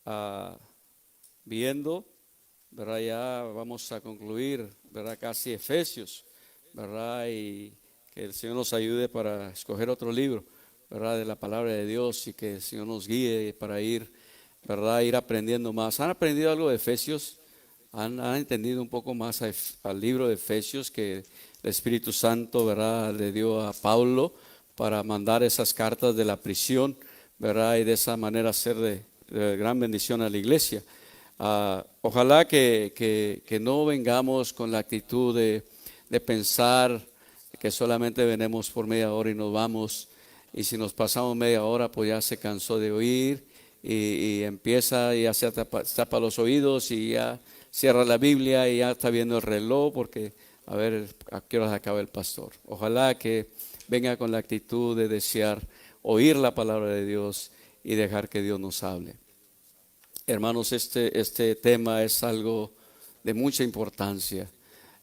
ah, viendo, ¿verdad? Ya vamos a concluir, ¿verdad? Casi Efesios, ¿verdad? Y que el Señor nos ayude para escoger otro libro, ¿verdad? De la palabra de Dios, y que el Señor nos guíe para ir, ¿verdad? Ir aprendiendo más. ¿Han aprendido algo de Efesios? ¿Han entendido un poco más al libro de Efesios que el Espíritu Santo, ¿verdad? Le dio a Pablo para mandar esas cartas de la prisión, ¿verdad? Y de esa manera ser de gran bendición a la iglesia. Ojalá que no vengamos con la actitud de pensar que solamente venimos por media hora y nos vamos, y si nos pasamos media hora pues ya se cansó de oír y empieza, ya se tapa los oídos y ya cierra la Biblia y ya está viendo el reloj porque a ver a qué hora acaba el pastor. Ojalá que venga con la actitud de desear oír la palabra de Dios y dejar que Dios nos hable. Hermanos, este tema es algo de mucha importancia.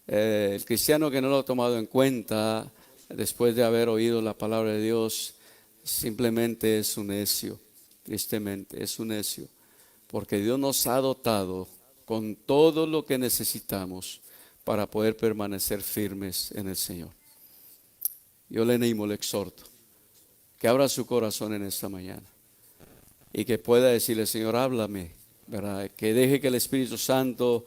El cristiano que no lo ha tomado en cuenta después de haber oído la palabra de Dios simplemente es un necio, tristemente es un necio, porque Dios nos ha dotado con todo lo que necesitamos para poder permanecer firmes en el Señor. Yo le animo, le exhorto, que abra su corazón en esta mañana y que pueda decirle: Señor, háblame, ¿verdad? Que deje que el Espíritu Santo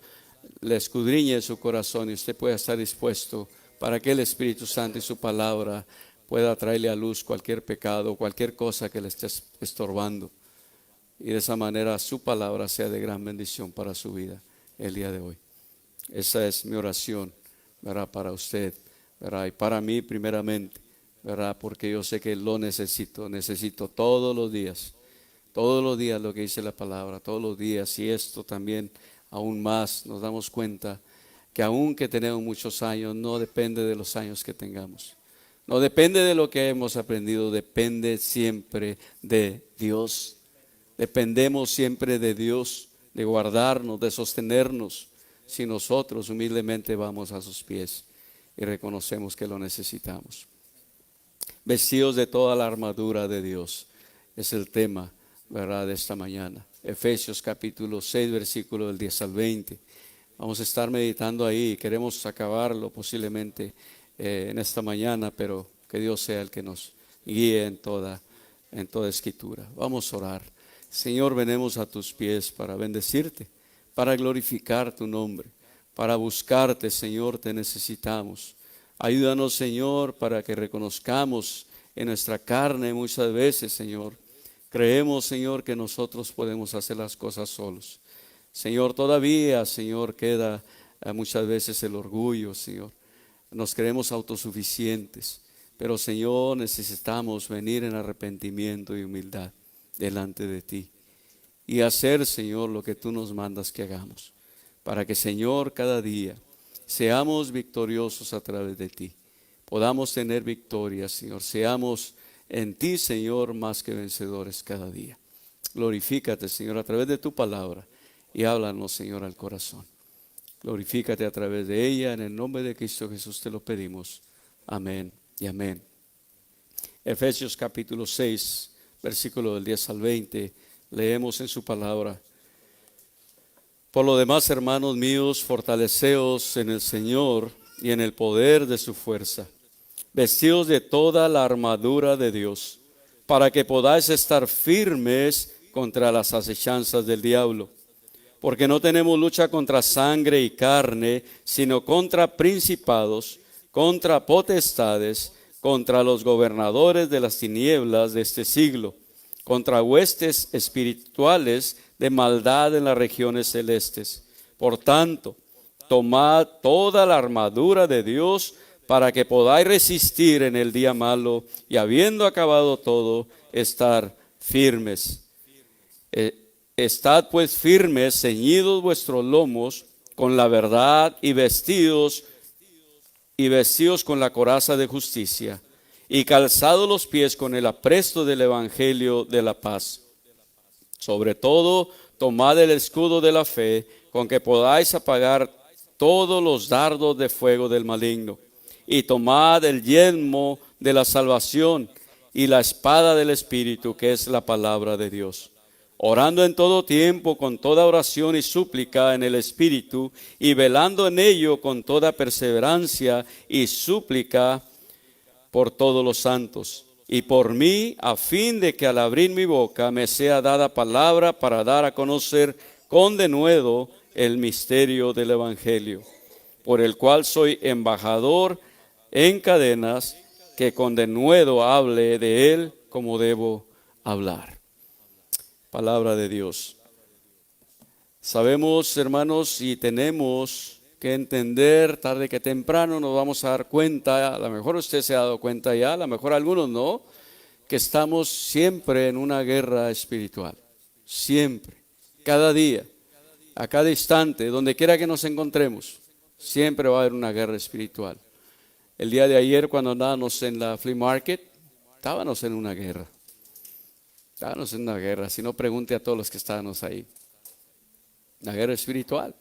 le escudriñe su corazón y usted pueda estar dispuesto para que el Espíritu Santo y su palabra pueda traerle a luz cualquier pecado, cualquier cosa que le esté estorbando, y de esa manera su palabra sea de gran bendición para su vida el día de hoy. Esa es mi oración, ¿verdad? Para usted, ¿verdad? Y para mí primeramente, ¿verdad? Porque yo sé que lo necesito todos los días lo que dice la palabra, todos los días. Y esto también aún más nos damos cuenta que aunque tenemos muchos años, no depende de los años que tengamos, no depende de lo que hemos aprendido, depende siempre de Dios. Dependemos siempre de Dios, de guardarnos, de sostenernos, si nosotros humildemente vamos a sus pies y reconocemos que lo necesitamos. Vestidos de toda la armadura de Dios es el tema, ¿verdad?, de esta mañana. Efesios capítulo 6, versículo del 10 al 20. Vamos a estar meditando ahí. Queremos acabarlo posiblemente en esta mañana, pero que Dios sea el que nos guíe en toda escritura. Vamos a orar. Señor, venimos a tus pies para bendecirte, para glorificar tu nombre, para buscarte. Señor, te necesitamos. Ayúdanos, Señor, para que reconozcamos en nuestra carne muchas veces, Señor, creemos, Señor, que nosotros podemos hacer las cosas solos. Señor, todavía, Señor, queda muchas veces el orgullo, Señor. Nos creemos autosuficientes, pero, Señor, necesitamos venir en arrepentimiento y humildad delante de ti y hacer, Señor, lo que tú nos mandas que hagamos, para que, Señor, cada día seamos victoriosos a través de ti, podamos tener victoria, Señor, seamos en ti, Señor, más que vencedores cada día. Glorifícate, Señor, a través de tu palabra y háblanos, Señor, al corazón. Glorifícate a través de ella, en el nombre de Cristo Jesús te lo pedimos. Amén y amén. Efesios capítulo 6, versículo del 10 al 20, leemos en su palabra: Por lo demás, hermanos míos, fortaleceos en el Señor y en el poder de su fuerza, vestidos de toda la armadura de Dios, para que podáis estar firmes contra las acechanzas del diablo. Porque no tenemos lucha contra sangre y carne, sino contra principados, contra potestades, contra los gobernadores de las tinieblas de este siglo, contra huestes espirituales de maldad en las regiones celestes. Por tanto, tomad toda la armadura de Dios para que podáis resistir en el día malo y, habiendo acabado todo, estar firmes. Estad pues firmes, ceñidos vuestros lomos con la verdad y vestidos con la coraza de justicia, y calzados los pies con el apresto del evangelio de la paz. Sobre todo, tomad el escudo de la fe, con que podáis apagar todos los dardos de fuego del maligno. Y tomad el yelmo de la salvación y la espada del Espíritu, que es la palabra de Dios. orando en todo tiempo con toda oración y súplica en el Espíritu, y velando en ello con toda perseverancia y súplica por todos los santos, y por mí, a fin de que al abrir mi boca me sea dada palabra para dar a conocer con denuedo el misterio del Evangelio, por el cual soy embajador en cadenas, que con denuedo hable de él como debo hablar. Palabra de Dios. Sabemos, hermanos, y tenemos que entender, tarde que temprano nos vamos a dar cuenta, a lo mejor usted se ha dado cuenta ya, a lo mejor algunos no, que estamos siempre en una guerra espiritual. Siempre, cada día, a cada instante, donde quiera que nos encontremos, siempre va a haber una guerra espiritual. El día de ayer, cuando andábamos en la flea market, estábamos en una guerra. Estábamos en una guerra, si no pregunte a todos los que estábamos ahí. Una guerra espiritual.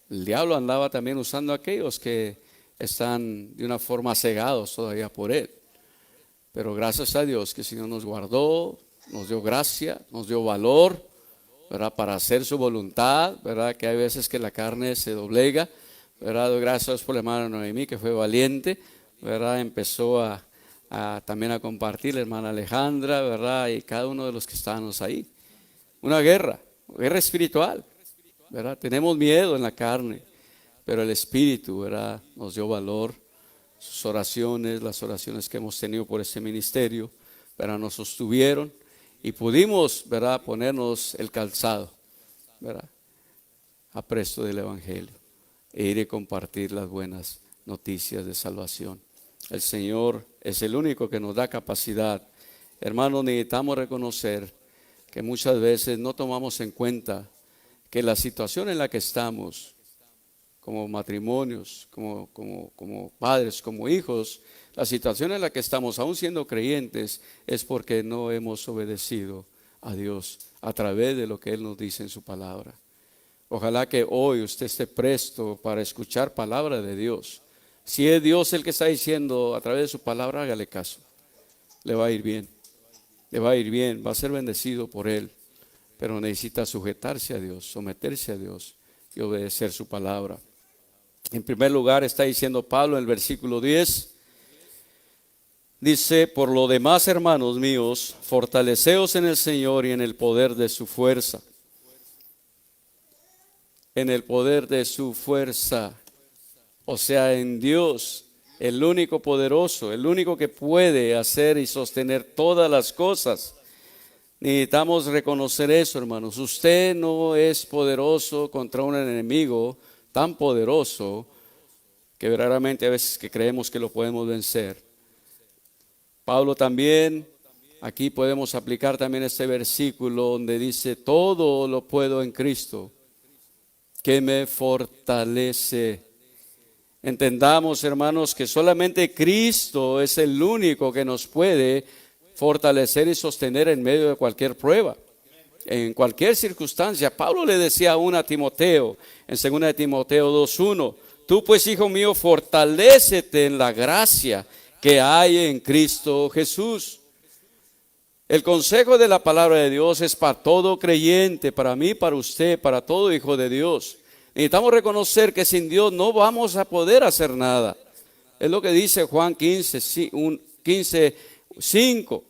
El diablo andaba también usando a aquellos que están de una forma cegados todavía por él. Pero gracias a Dios que el Señor nos guardó, nos dio gracia, nos dio valor, ¿verdad? Para hacer su voluntad, ¿verdad? Que hay veces que la carne se doblega, ¿verdad? Gracias por la hermana Noemí, que fue valiente, ¿verdad? Empezó también a compartir la hermana Alejandra, ¿verdad? Y cada uno de los que estábamos ahí. Una guerra espiritual, ¿verdad? Tenemos miedo en la carne, pero el Espíritu, ¿verdad? Nos dio valor. Sus oraciones, las oraciones que hemos tenido por este ministerio, ¿verdad? Nos sostuvieron y pudimos, ¿verdad? Ponernos el calzado, ¿verdad? Apresto del Evangelio e ir a compartir las buenas noticias de salvación. El Señor es el único que nos da capacidad. Hermanos, necesitamos reconocer que muchas veces no tomamos en cuenta que la situación en la que estamos, como matrimonios, como padres, como hijos, la situación en la que estamos, aún siendo creyentes, es porque no hemos obedecido a Dios a través de lo que Él nos dice en su palabra. Ojalá que hoy usted esté presto para escuchar palabra de Dios. Si es Dios el que está diciendo a través de su palabra, hágale caso. Le va a ir bien. Le va a ir bien, va a ser bendecido por Él. Pero necesita sujetarse a Dios, someterse a Dios y obedecer su palabra. En primer lugar está diciendo Pablo en el versículo 10, dice: por lo demás, hermanos míos, fortaleceos en el Señor y en el poder de su fuerza. En el poder de su fuerza, o sea, en Dios, el único poderoso, el único que puede hacer y sostener todas las cosas. Necesitamos reconocer eso, hermanos. Usted no es poderoso contra un enemigo tan poderoso que verdaderamente a veces que creemos que lo podemos vencer. Pablo también, aquí podemos aplicar también este versículo donde dice: todo lo puedo en Cristo que me fortalece. Entendamos, hermanos, que solamente Cristo es el único que nos puede fortalecer y sostener en medio de cualquier prueba, en cualquier circunstancia. Pablo le decía aún a Timoteo, en 2 de Timoteo 2:1, tú pues, hijo mío, fortalécete en la gracia que hay en Cristo Jesús. El consejo de la palabra de Dios es para todo creyente, para mí, para usted, para todo hijo de Dios. Necesitamos reconocer que sin Dios no vamos a poder hacer nada. Es lo que dice Juan 15:5.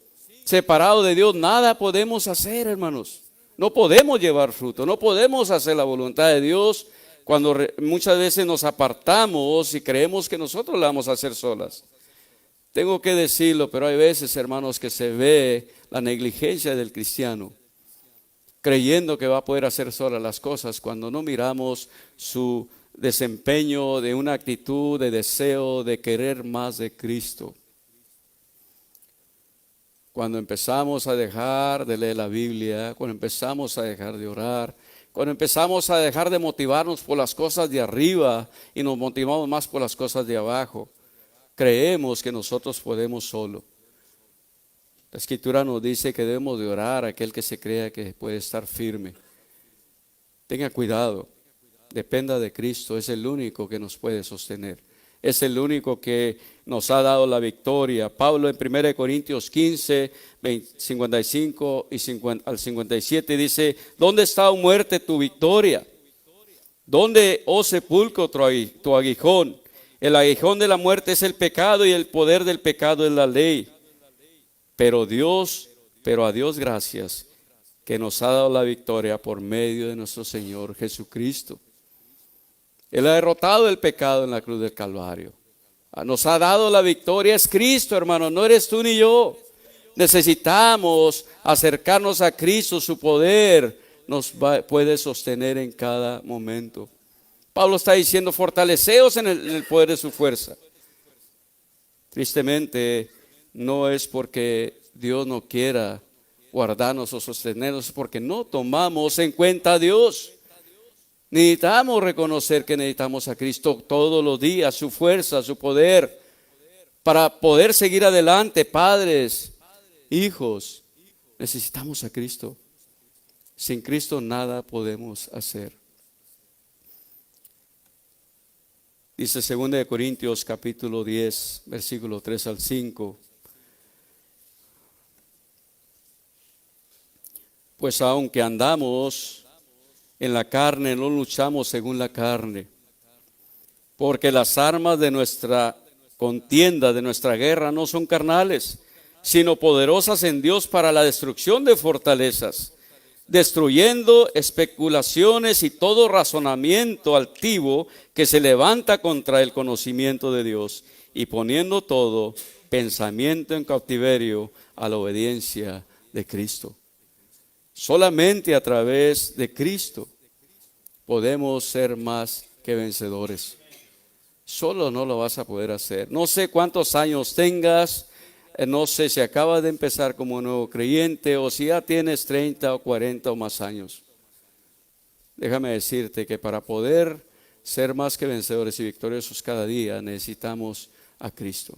Separado de Dios nada podemos hacer, hermanos. No podemos llevar fruto, no podemos hacer la voluntad de Dios cuando muchas veces nos apartamos y creemos que nosotros la vamos a hacer solas. Tengo que decirlo, pero hay veces, hermanos, que se ve la negligencia del cristiano, creyendo que va a poder hacer sola las cosas cuando no miramos su desempeño de una actitud de deseo de querer más de Cristo. Cuando empezamos a dejar de leer la Biblia, cuando empezamos a dejar de orar, cuando empezamos a dejar de motivarnos por las cosas de arriba y nos motivamos más por las cosas de abajo, creemos que nosotros podemos solo. La Escritura nos dice que debemos de orar a aquel que se crea que puede estar firme. Tenga cuidado, dependa de Cristo, es el único que nos puede sostener. es el único que nos ha dado la victoria. Pablo en 1 Corintios 15, 55 y 50, al 57 dice: ¿dónde está, oh muerte, tu victoria? ¿Dónde, oh sepulcro, tu aguijón? El aguijón de la muerte es el pecado, y el poder del pecado es la ley. Pero a Dios gracias, que nos ha dado la victoria por medio de nuestro Señor Jesucristo. Él ha derrotado el pecado en la cruz del Calvario. Nos ha dado la victoria, es Cristo, hermano, no eres tú ni yo. Necesitamos acercarnos a Cristo, su poder puede sostener en cada momento. Pablo está diciendo: fortaleceos en el poder de su fuerza. Tristemente, no es porque Dios no quiera guardarnos o sostenernos, es porque no tomamos en cuenta a Dios. Necesitamos reconocer que necesitamos a Cristo todos los días, su fuerza, su poder, para poder seguir adelante. Padres, hijos, necesitamos a Cristo. Sin Cristo nada podemos hacer. Dice 2 Corintios capítulo 10, versículo 3 al 5. Pues aunque andamos en la carne, no luchamos según la carne, porque las armas de nuestra contienda, de nuestra guerra, no son carnales, sino poderosas en Dios para la destrucción de fortalezas, destruyendo especulaciones y todo razonamiento altivo que se levanta contra el conocimiento de Dios, y poniendo todo pensamiento en cautiverio a la obediencia de Cristo. Solamente a través de Cristo podemos ser más que vencedores. Solo no lo vas a poder hacer. No sé cuántos años tengas, no sé si acabas de empezar como nuevo creyente o si ya tienes 30 o 40 o más años. Déjame decirte que para poder ser más que vencedores y victoriosos cada día necesitamos a Cristo.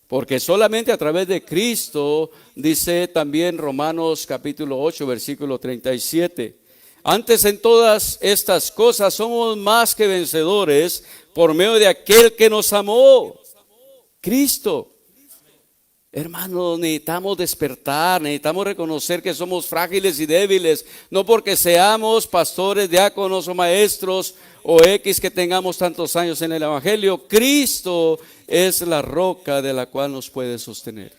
Porque solamente a través de Cristo, dice también Romanos capítulo 8, versículo 37. Antes en todas estas cosas somos más que vencedores por medio de aquel que nos amó, Cristo. Hermanos, necesitamos despertar, necesitamos reconocer que somos frágiles y débiles, no porque seamos pastores, diáconos o maestros o X que tengamos tantos años en el Evangelio. Cristo es la roca de la cual nos puede sostener.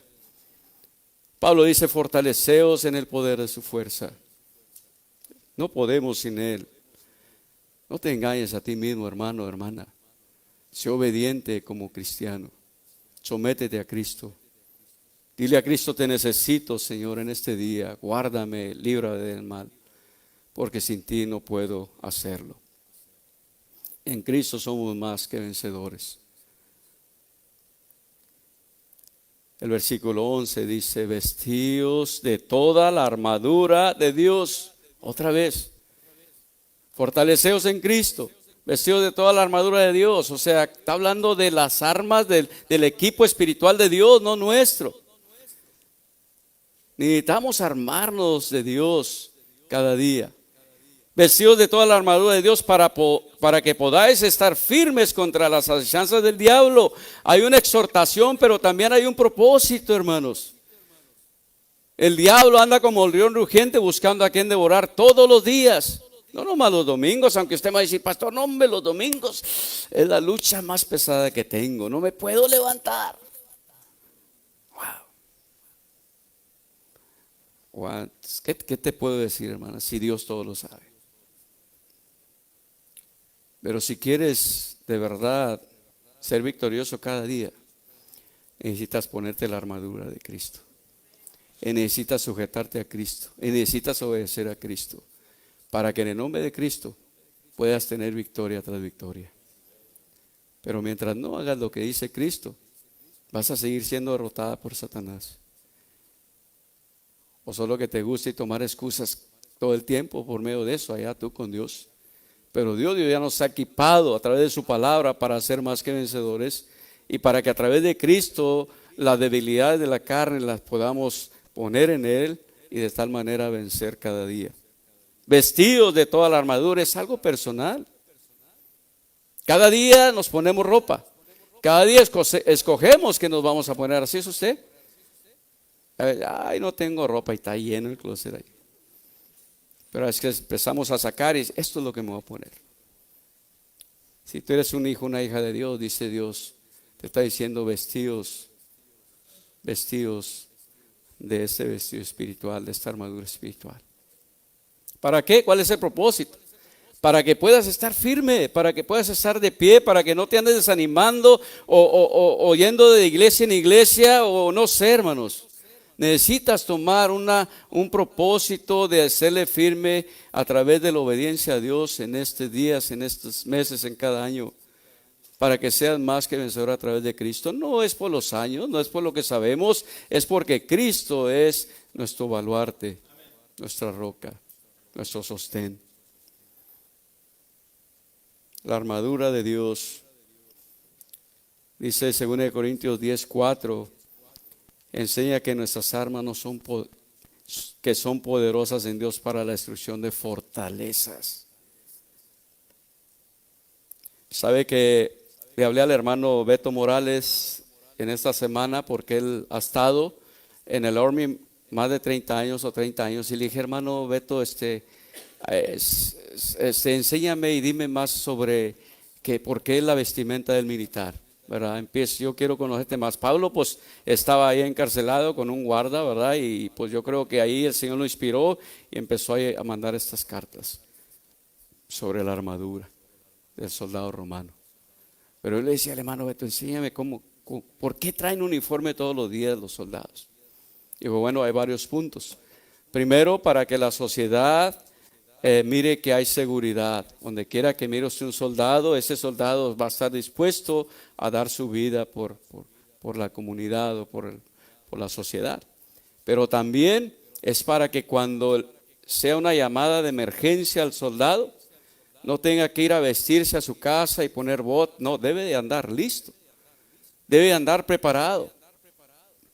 Pablo dice: fortaleceos en el poder de su fuerza. No podemos sin Él. No te engañes a ti mismo, hermano, hermana. Sé obediente como cristiano. Sométete a Cristo. Dile a Cristo: te necesito, Señor, en este día. Guárdame, líbrame del mal, porque sin ti no puedo hacerlo. En Cristo somos más que vencedores. El versículo 11 dice: vestíos de toda la armadura de Dios. Otra vez, fortaleceos en Cristo, vestidos de toda la armadura de Dios. O sea, está hablando de las armas del equipo espiritual de Dios, no nuestro. Necesitamos armarnos de Dios cada día. Vestidos de toda la armadura de Dios para que podáis estar firmes contra las acechanzas del diablo. Hay una exhortación, pero también hay un propósito, hermanos. El diablo anda como el león rugiente buscando a quien devorar todos los días. No nomás los domingos, aunque usted me va a decir: pastor, no, hombre, los domingos es la lucha más pesada que tengo. No me puedo levantar. Wow. ¿Qué te puedo decir, hermana? Si Dios todo lo sabe. Pero si quieres de verdad ser victorioso cada día, necesitas ponerte la armadura de Cristo. Y necesitas sujetarte a Cristo. Y necesitas obedecer a Cristo. Para que en el nombre de Cristo puedas tener victoria tras victoria. Pero mientras no hagas lo que dice Cristo, vas a seguir siendo derrotada por Satanás. O solo que te guste y tomar excusas todo el tiempo por medio de eso, allá tú con Dios. Pero Dios ya nos ha equipado a través de su palabra para ser más que vencedores, y para que a través de Cristo las debilidades de la carne las podamos poner en Él y de tal manera vencer cada día. Vestidos de toda la armadura es algo personal. Cada día nos ponemos ropa. Cada día escogemos que nos vamos a poner. ¿Así es usted? Ay, no tengo ropa y está lleno el closet ahí. Pero es que empezamos a sacar y esto es lo que me voy a poner. Si tú eres un hijo, una hija de Dios, dice Dios, te está diciendo vestidos de este vestido espiritual, de esta armadura espiritual. ¿Para qué? ¿Cuál es el propósito? Para que puedas estar firme, para que puedas estar de pie, para que no te andes desanimando o yendo de iglesia en iglesia o no sé, hermanos. Necesitas tomar un propósito de hacerle firme a través de la obediencia a Dios en estos días, en estos meses, en cada año, para que seas más que vencedor a través de Cristo. No es por los años, no es por lo que sabemos, es porque Cristo es nuestro baluarte, nuestra roca, nuestro sostén. La armadura de Dios, dice 2 Corintios 10:4, enseña que nuestras armas no son que son poderosas en Dios para la destrucción de fortalezas. Sabe que le hablé al hermano Beto Morales en esta semana porque él ha estado en el Army más de 30 años o 30 años y le dije, hermano Beto, enséñame y dime más sobre por qué es la vestimenta del militar, ¿verdad? Yo quiero conocerte más. Pablo pues estaba ahí encarcelado con un guarda, ¿verdad? Y pues yo creo que ahí el Señor lo inspiró y empezó a mandar estas cartas sobre la armadura del soldado romano. Pero él le decía al hermano Beto, enséñame por qué traen uniforme todos los días los soldados. Y bueno, hay varios puntos. Primero, para que la sociedad mire que hay seguridad. Donde quiera que mire usted un soldado, ese soldado va a estar dispuesto a dar su vida por la comunidad o por la sociedad. Pero también es para que cuando sea una llamada de emergencia al soldado, no tenga que ir a vestirse a su casa y poner bot. No, debe de andar listo. Debe de andar preparado.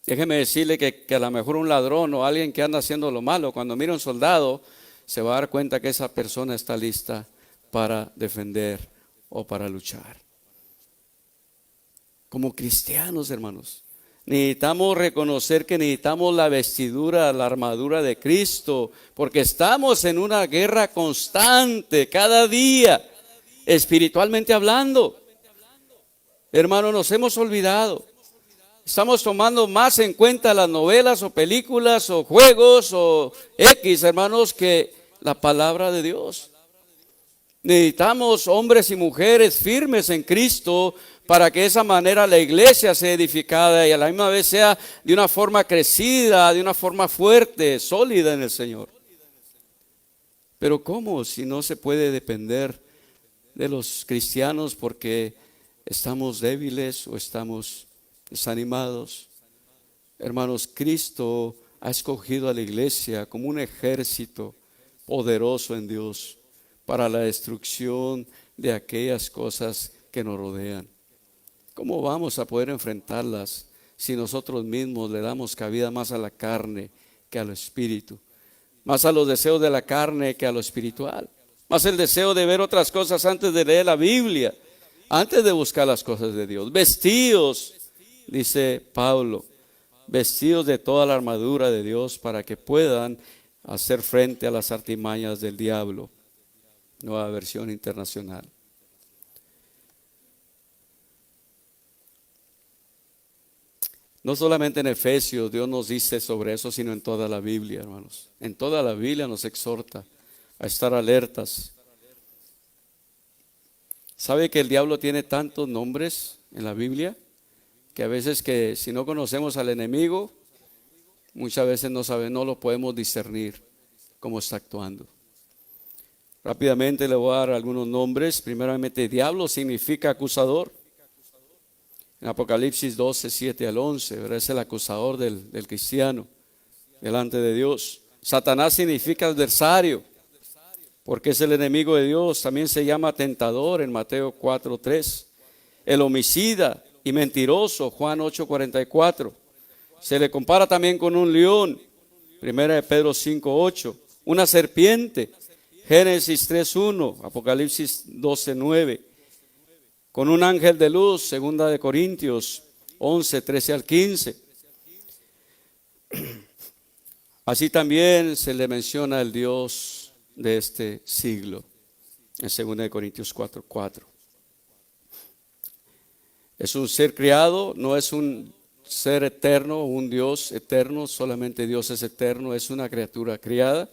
Déjeme decirle que a lo mejor un ladrón o alguien que anda haciendo lo malo, cuando mira a un soldado, se va a dar cuenta que esa persona está lista para defender o para luchar. Como cristianos, hermanos, necesitamos reconocer que necesitamos la vestidura, la armadura de Cristo, porque estamos en una guerra constante, cada día, espiritualmente hablando. Hermanos, nos hemos olvidado. Estamos tomando más en cuenta las novelas o películas o juegos o X, hermanos, que la palabra de Dios. Necesitamos hombres y mujeres firmes en Cristo para que de esa manera la iglesia sea edificada y a la misma vez sea de una forma crecida, de una forma fuerte, sólida en el Señor. Pero ¿cómo si no se puede depender de los cristianos porque estamos débiles o estamos desanimados? Hermanos, Cristo ha escogido a la iglesia como un ejército poderoso en Dios para la destrucción de aquellas cosas que nos rodean. ¿Cómo vamos a poder enfrentarlas si nosotros mismos le damos cabida más a la carne que a lo espíritu? Más a los deseos de la carne que a lo espiritual. Más el deseo de ver otras cosas antes de leer la Biblia, antes de buscar las cosas de Dios. Vestidos, dice Pablo, vestidos de toda la armadura de Dios para que puedan hacer frente a las artimañas del diablo. Nueva versión internacional. No solamente en Efesios Dios nos dice sobre eso, sino en toda la Biblia, hermanos. En toda la Biblia nos exhorta a estar alertas. ¿Sabe que el diablo tiene tantos nombres en la Biblia? Que a veces que si no conocemos al enemigo, muchas veces no lo podemos discernir cómo está actuando. Rápidamente le voy a dar algunos nombres. Primeramente, diablo significa acusador. En Apocalipsis 12, 7 al 11, ¿verdad? Es el acusador del cristiano delante de Dios. Satanás significa adversario, porque es el enemigo de Dios. También se llama tentador en Mateo 4, 3. El homicida y mentiroso, Juan 8, 44. Se le compara también con un león, 1 Pedro 5, 8. Una serpiente, Génesis 3, 1, Apocalipsis 12, 9. con un ángel de luz, segunda de Corintios 11, 13 al 15. Así también se le menciona el Dios de este siglo, en segunda de Corintios 4, 4. Es un ser creado, no es un ser eterno, un Dios eterno, solamente Dios es eterno, es una criatura criada.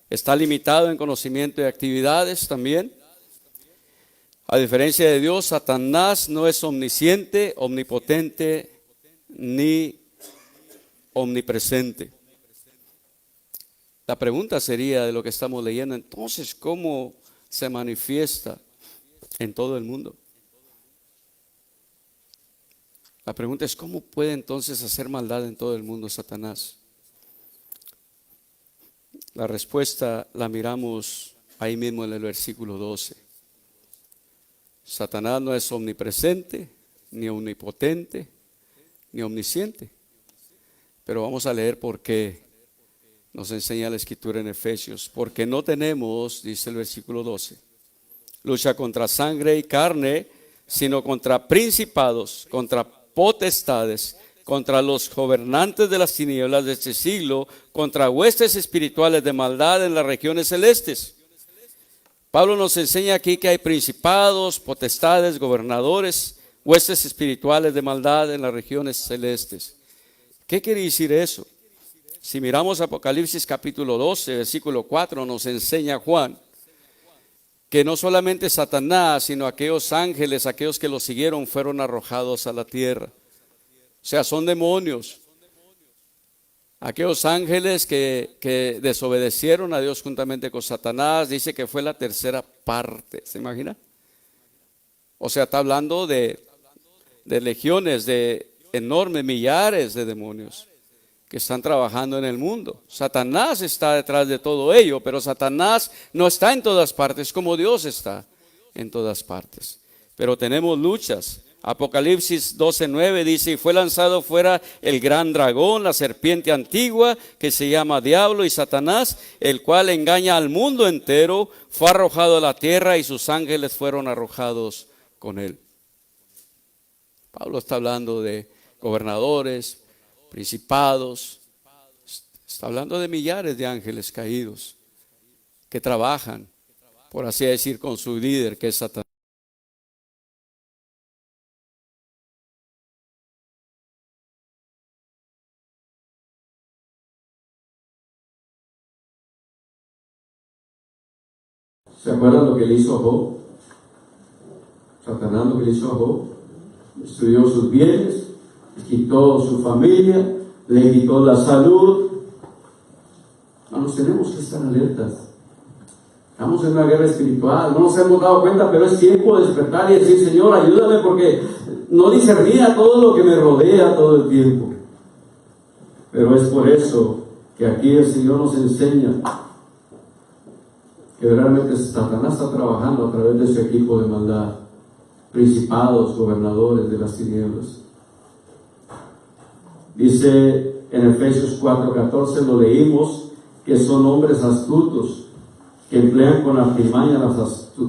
Está limitado en conocimiento y actividades también. A diferencia de Dios, Satanás no es omnisciente, omnipotente ni omnipresente. La pregunta sería de lo que estamos leyendo, entonces, ¿cómo se manifiesta en todo el mundo? La pregunta es, ¿cómo puede entonces hacer maldad en todo el mundo Satanás? La respuesta la miramos ahí mismo en el versículo 12. Satanás no es omnipresente, ni omnipotente, ni omnisciente. Pero vamos a leer por qué nos enseña la Escritura en Efesios. Porque no tenemos, dice el versículo 12, lucha contra sangre y carne, sino contra principados, contra potestades, contra los gobernantes de las tinieblas de este siglo, contra huestes espirituales de maldad en las regiones celestes. Pablo nos enseña aquí que hay principados, potestades, gobernadores, huestes espirituales de maldad en las regiones celestes. ¿Qué quiere decir eso? Si miramos Apocalipsis capítulo 12, versículo 4, nos enseña Juan que no solamente Satanás, sino aquellos ángeles, aquellos que lo siguieron, fueron arrojados a la tierra. O sea, son demonios. Aquellos ángeles que desobedecieron a Dios juntamente con Satanás, dice que fue la tercera parte. ¿Se imagina? O sea, está hablando de legiones, de enormes millares de demonios que están trabajando en el mundo. Satanás está detrás de todo ello, pero Satanás no está en todas partes como Dios está en todas partes. Pero tenemos luchas. Apocalipsis 12:9 dice, y fue lanzado fuera el gran dragón, la serpiente antigua, que se llama Diablo y Satanás, el cual engaña al mundo entero, fue arrojado a la tierra y sus ángeles fueron arrojados con él. Pablo está hablando de gobernadores, principados, está hablando de millares de ángeles caídos que trabajan, por así decir, con su líder que es Satanás. ¿Se acuerdan lo que le hizo a Job? Satanás lo que le hizo a Job. Destruyó sus bienes, le quitó su familia, le quitó la salud. Nos tenemos que estar alertas. Estamos en una guerra espiritual, no nos hemos dado cuenta, pero es tiempo de despertar y decir, Señor, ayúdame porque no discernía todo lo que me rodea todo el tiempo. Pero es por eso que aquí el Señor nos enseña que realmente Satanás está trabajando a través de su equipo de maldad, principados, gobernadores de las tinieblas. Dice en Efesios 4:14, lo leímos, que son hombres astutos, que emplean con artimaña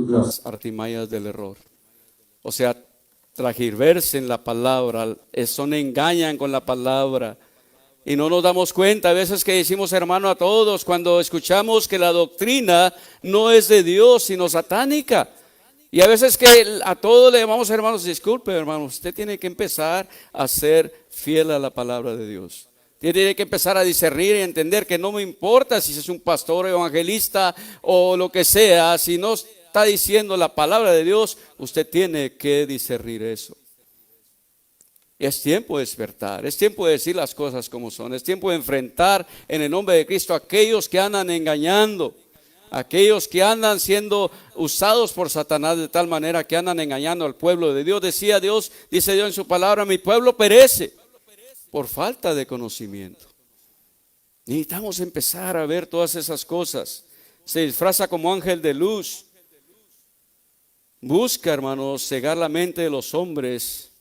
las artimañas del error. O sea, transgiversen la palabra, engañan con la palabra. Y no nos damos cuenta, a veces que decimos hermano a todos, cuando escuchamos que la doctrina no es de Dios, sino satánica. Y a veces que a todos le llamamos hermanos, disculpe hermano, usted tiene que empezar a ser fiel a la palabra de Dios. Tiene que empezar a discernir y entender que no me importa si es un pastor, evangelista o lo que sea, si no está diciendo la palabra de Dios, usted tiene que discernir eso. Es tiempo de despertar, es tiempo de decir las cosas como son, es tiempo de enfrentar en el nombre de Cristo a aquellos que andan engañando, aquellos que andan siendo usados por Satanás de tal manera que andan engañando al pueblo de Dios. Dice Dios en su palabra, mi pueblo perece por falta de conocimiento. Necesitamos empezar a ver todas esas cosas. Se disfraza como ángel de luz. Busca, hermanos, cegar la mente de los hombres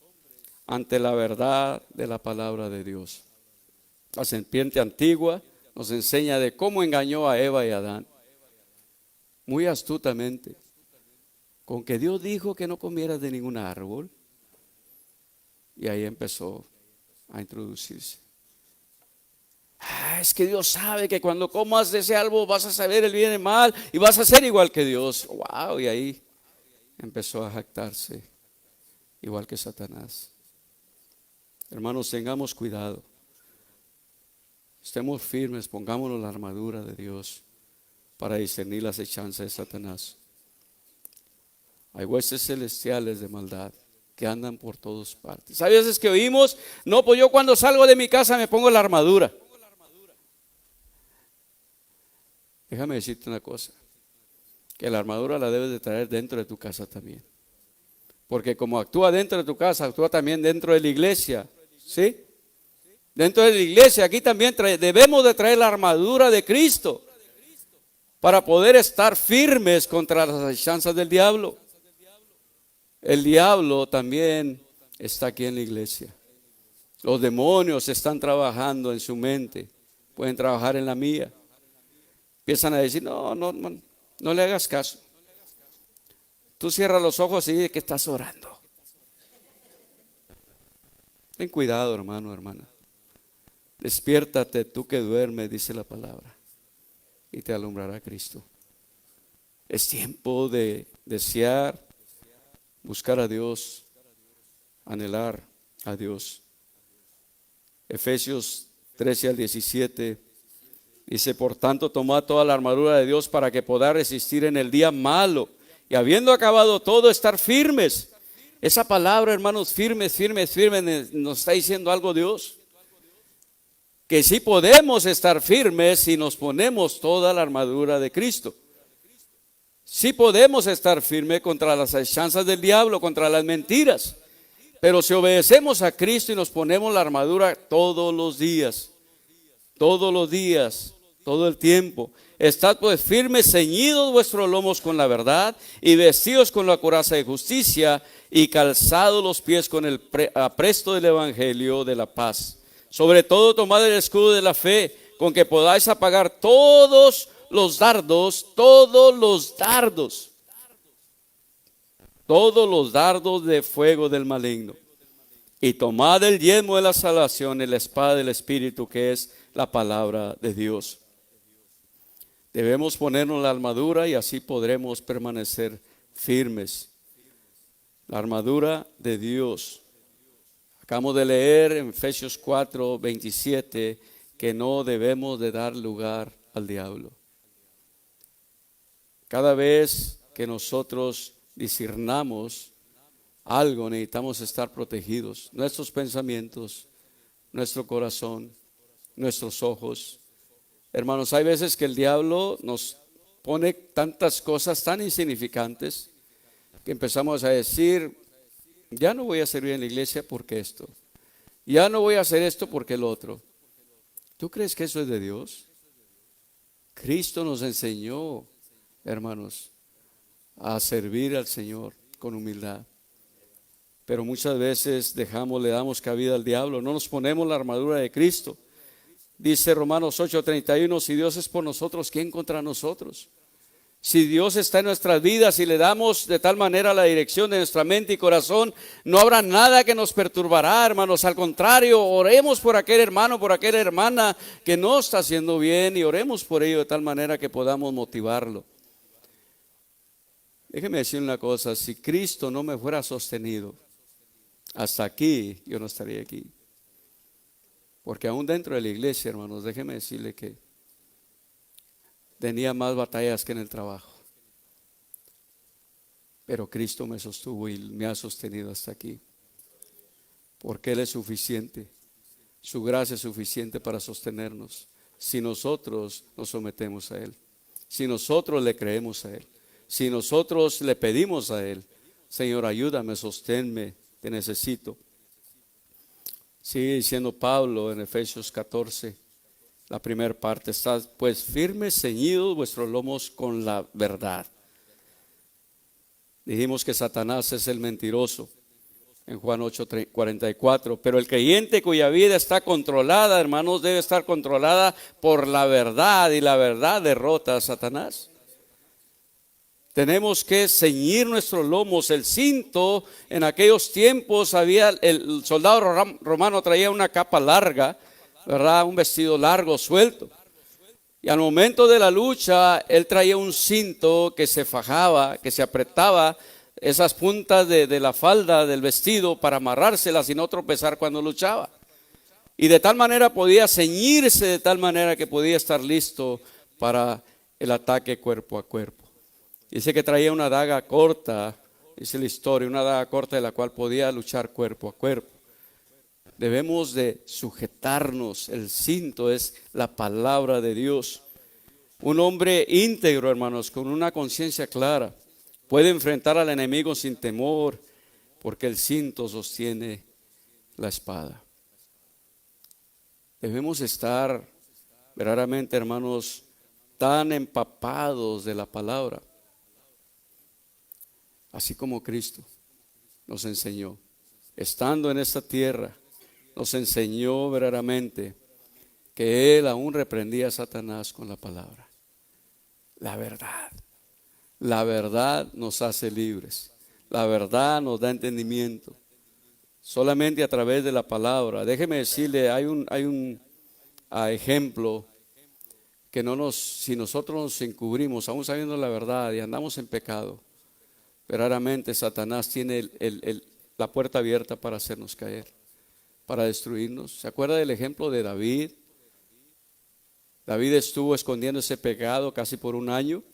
ante la verdad de la palabra de Dios. La serpiente antigua nos enseña de cómo engañó a Eva y a Adán. Muy astutamente. con que Dios dijo que no comieras de ningún árbol. Y ahí empezó a introducirse. Es que Dios sabe que cuando comas de ese árbol vas a saber el bien y el mal y vas a ser igual que Dios. Wow, y ahí empezó a jactarse, igual que Satanás. Hermanos, tengamos cuidado. Estemos firmes, pongámonos la armadura de Dios para discernir las hechanzas de Satanás. Hay huestes celestiales de maldad que andan por todas partes. Hay veces que oímos, no, pues yo cuando salgo de mi casa me pongo la armadura. Déjame decirte una cosa, que la armadura la debes de traer dentro de tu casa también. Porque como actúa dentro de tu casa, actúa también dentro de la iglesia, ¿sí? Dentro de la iglesia, aquí también debemos de traer la armadura de Cristo para poder estar firmes contra las acechanzas del diablo. El diablo también está aquí en la iglesia. Los demonios están trabajando en su mente, pueden trabajar en la mía. Empiezan a decir, no le hagas caso. Tú cierras los ojos y dices que estás orando. Ten cuidado, hermano, hermana. Despiértate tú que duermes, dice la palabra, y te alumbrará Cristo. Es tiempo de desear, buscar a Dios, anhelar a Dios. Efesios 13 al 17 dice, por tanto, tomad toda la armadura de Dios para que podáis resistir en el día malo y habiendo acabado todo, estar firmes. Esa palabra, hermanos, firmes, nos está diciendo algo Dios. Que sí podemos estar firmes si nos ponemos toda la armadura de Cristo. Sí podemos estar firmes contra las acechanzas del diablo, contra las mentiras. Pero si obedecemos a Cristo y nos ponemos la armadura todos los días, todo el tiempo, estad pues firmes, ceñidos vuestros lomos con la verdad y vestidos con la coraza de justicia y calzados los pies con el apresto del evangelio de la paz. Sobre todo tomad el escudo de la fe, con que podáis apagar todos los dardos de fuego del maligno. Y tomad el yelmo de la salvación y la espada del Espíritu, que es la palabra de Dios. Debemos ponernos la armadura y así podremos permanecer firmes. La armadura de Dios. Acabamos de leer en Efesios 4, 27 que no debemos de dar lugar al diablo. Cada vez que nosotros discernamos algo, necesitamos estar protegidos. Nuestros pensamientos, nuestro corazón, nuestros ojos. Hermanos, hay veces que el diablo nos pone tantas cosas tan insignificantes que empezamos a decir, ya no voy a servir en la iglesia porque esto, ya no voy a hacer esto porque el otro. ¿Tú crees que eso es de Dios? Cristo nos enseñó, hermanos, a servir al Señor con humildad. Pero muchas veces le damos cabida al diablo, no nos ponemos la armadura de Cristo. Dice Romanos 8:31, si Dios es por nosotros, ¿quién contra nosotros? Si Dios está en nuestras vidas y le damos de tal manera la dirección de nuestra mente y corazón, no habrá nada que nos perturbará, hermanos. Al contrario, oremos por aquel hermano, por aquella hermana que no está haciendo bien y oremos por ello de tal manera que podamos motivarlo. Déjeme decir una cosa, si Cristo no me fuera sostenido, hasta aquí yo no estaría aquí. Porque aún dentro de la iglesia, hermanos, déjeme decirle que tenía más batallas que en el trabajo. Pero Cristo me sostuvo y me ha sostenido hasta aquí. Porque Él es suficiente. Su gracia es suficiente para sostenernos. Si nosotros nos sometemos a Él. Si nosotros le creemos a Él. Si nosotros le pedimos a Él. Señor, ayúdame, sosténme, te necesito. Sigue diciendo Pablo en Efesios 14, la primera parte, estad pues firmes, ceñidos vuestros lomos con la verdad. Dijimos que Satanás es el mentiroso en Juan 8:44, pero el creyente cuya vida está controlada, hermanos, debe estar controlada por la verdad y la verdad derrota a Satanás. Tenemos que ceñir nuestros lomos. El cinto, en aquellos tiempos el soldado romano traía una capa larga, ¿verdad? Un vestido largo, suelto. Y al momento de la lucha, él traía un cinto que se fajaba, que se apretaba esas puntas de la falda del vestido para amarrárselas y no tropezar cuando luchaba. Y de tal manera podía ceñirse, de tal manera que podía estar listo para el ataque cuerpo a cuerpo. Dice que traía una daga corta, dice la historia, una daga corta de la cual podía luchar cuerpo a cuerpo. Debemos de sujetarnos, el cinto es la palabra de Dios. Un hombre íntegro, hermanos, con una conciencia clara, puede enfrentar al enemigo sin temor, porque el cinto sostiene la espada. Debemos estar verdaderamente, hermanos, tan empapados de la palabra, así como Cristo nos enseñó. Estando en esta tierra, nos enseñó verdaderamente que Él aún reprendía a Satanás con la palabra. La verdad nos hace libres. La verdad nos da entendimiento. Solamente a través de la palabra. Déjeme decirle, hay un ejemplo que si nosotros nos encubrimos, aún sabiendo la verdad y andamos en pecado, verdaderamente Satanás tiene la puerta abierta para hacernos caer, para destruirnos. ¿Se acuerda del ejemplo de David? David estuvo escondiendo ese pecado casi por un año.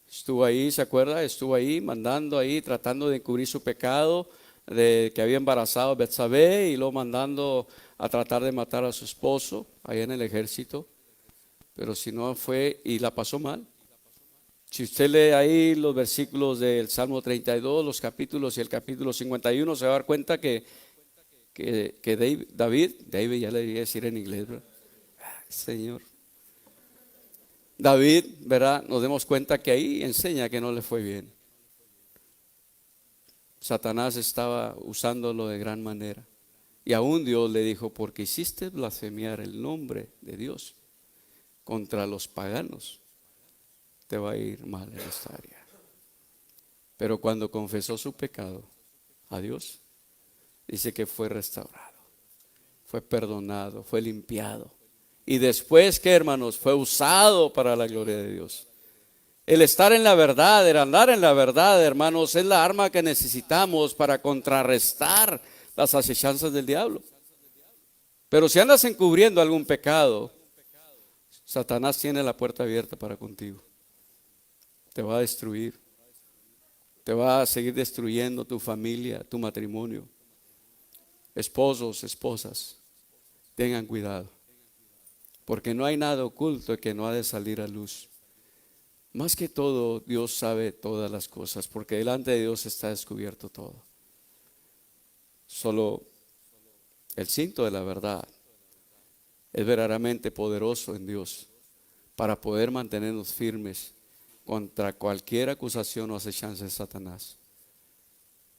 Estuvo ahí, ¿se acuerda? Estuvo ahí, mandando ahí, tratando de encubrir su pecado, de que había embarazado a Betsabé, y luego mandando a tratar de matar a su esposo allá en el ejército. Pero si no fue, y la pasó mal. Si usted lee ahí los versículos del Salmo 32, los capítulos y el capítulo 51, se va a dar cuenta que David, ya le voy a decir en inglés, ¿verdad? Señor. David, ¿verdad? Nos demos cuenta que ahí enseña que no le fue bien. Satanás estaba usándolo de gran manera. Y aún Dios le dijo, porque hiciste blasfemiar el nombre de Dios contra los paganos, te va a ir mal en esta área. Pero cuando confesó su pecado a Dios, dice que fue restaurado, fue perdonado, fue limpiado. Y después, ¿qué, hermanos? Fue usado para la gloria de Dios. El estar en la verdad, el andar en la verdad, hermanos, es la arma que necesitamos para contrarrestar las acechanzas del diablo. Pero si andas encubriendo algún pecado, Satanás tiene la puerta abierta para contigo. Te va a destruir. Te va a seguir destruyendo tu familia, tu matrimonio. Esposos, esposas, tengan cuidado. Porque no hay nada oculto que no ha de salir a luz. Más que todo, Dios sabe todas las cosas, porque delante de Dios está descubierto todo. Solo el cinto de la verdad es verdaderamente poderoso en Dios para poder mantenernos firmes contra cualquier acusación o acechanza de Satanás.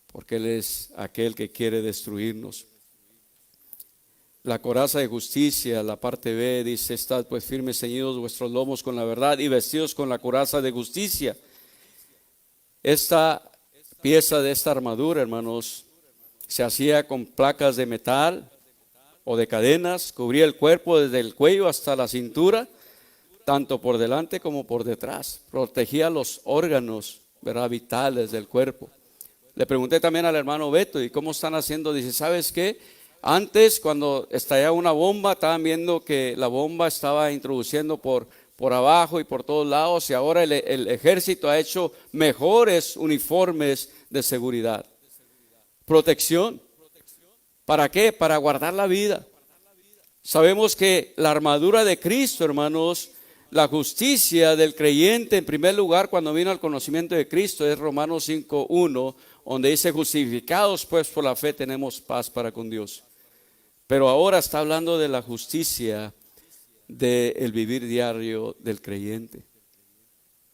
Porque Él es aquel que quiere destruirnos. La coraza de justicia, la parte B, dice: estad pues firmes, ceñidos vuestros lomos con la verdad y vestidos con la coraza de justicia. Esta pieza de esta armadura, hermanos, se hacía con placas de metal o de cadenas, cubría el cuerpo desde el cuello hasta la cintura, tanto por delante como por detrás. Protegía los órganos, ¿verdad?, vitales del cuerpo. Le pregunté también al hermano Beto, ¿y cómo están haciendo? Dice: ¿sabes qué? Antes, cuando estallaba una bomba, estaban viendo que la bomba estaba introduciendo por abajo y por todos lados, y ahora el ejército ha hecho mejores uniformes de seguridad. Protección. ¿Para qué? Para guardar la vida. Sabemos que la armadura de Cristo, hermanos, la justicia del creyente, en primer lugar, cuando vino al conocimiento de Cristo, es Romanos 5:1, donde dice: justificados pues por la fe tenemos paz para con Dios. Pero ahora está hablando de la justicia del vivir diario del creyente.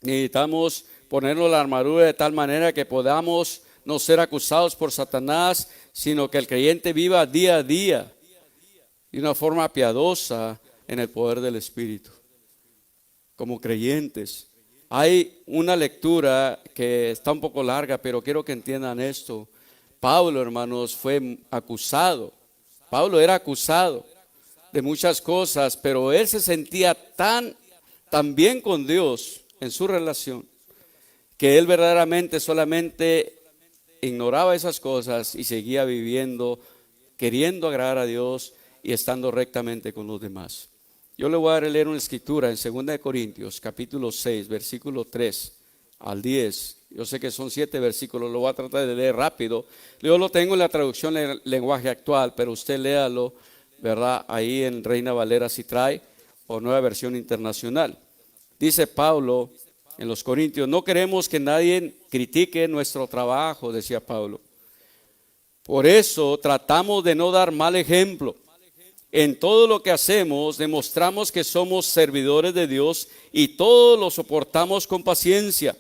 Necesitamos ponernos la armadura de tal manera que podamos no ser acusados por Satanás, sino que el creyente viva día a día de una forma piadosa en el poder del Espíritu. Como creyentes, Hay una lectura que está un poco larga, pero quiero que entiendan esto. Pablo, hermanos, fue acusado. Pablo era acusado de muchas cosas, pero él se sentía tan bien con Dios en su relación, que él verdaderamente solamente ignoraba esas cosas y seguía viviendo, queriendo agradar a Dios y estando rectamente con los demás. Yo le voy a leer una escritura en 2 Corintios, capítulo 6, versículo 3 al 10. Yo sé que son 7 versículos, lo voy a tratar de leer rápido. Yo lo tengo en la traducción en lenguaje actual, pero usted léalo, ¿verdad? Ahí en Reina Valera si trae, o Nueva Versión Internacional. Dice Pablo en los Corintios: no queremos que nadie critique nuestro trabajo, decía Pablo. Por eso tratamos de no dar mal ejemplo. En todo lo que hacemos demostramos que somos servidores de Dios y todo lo soportamos con paciencia.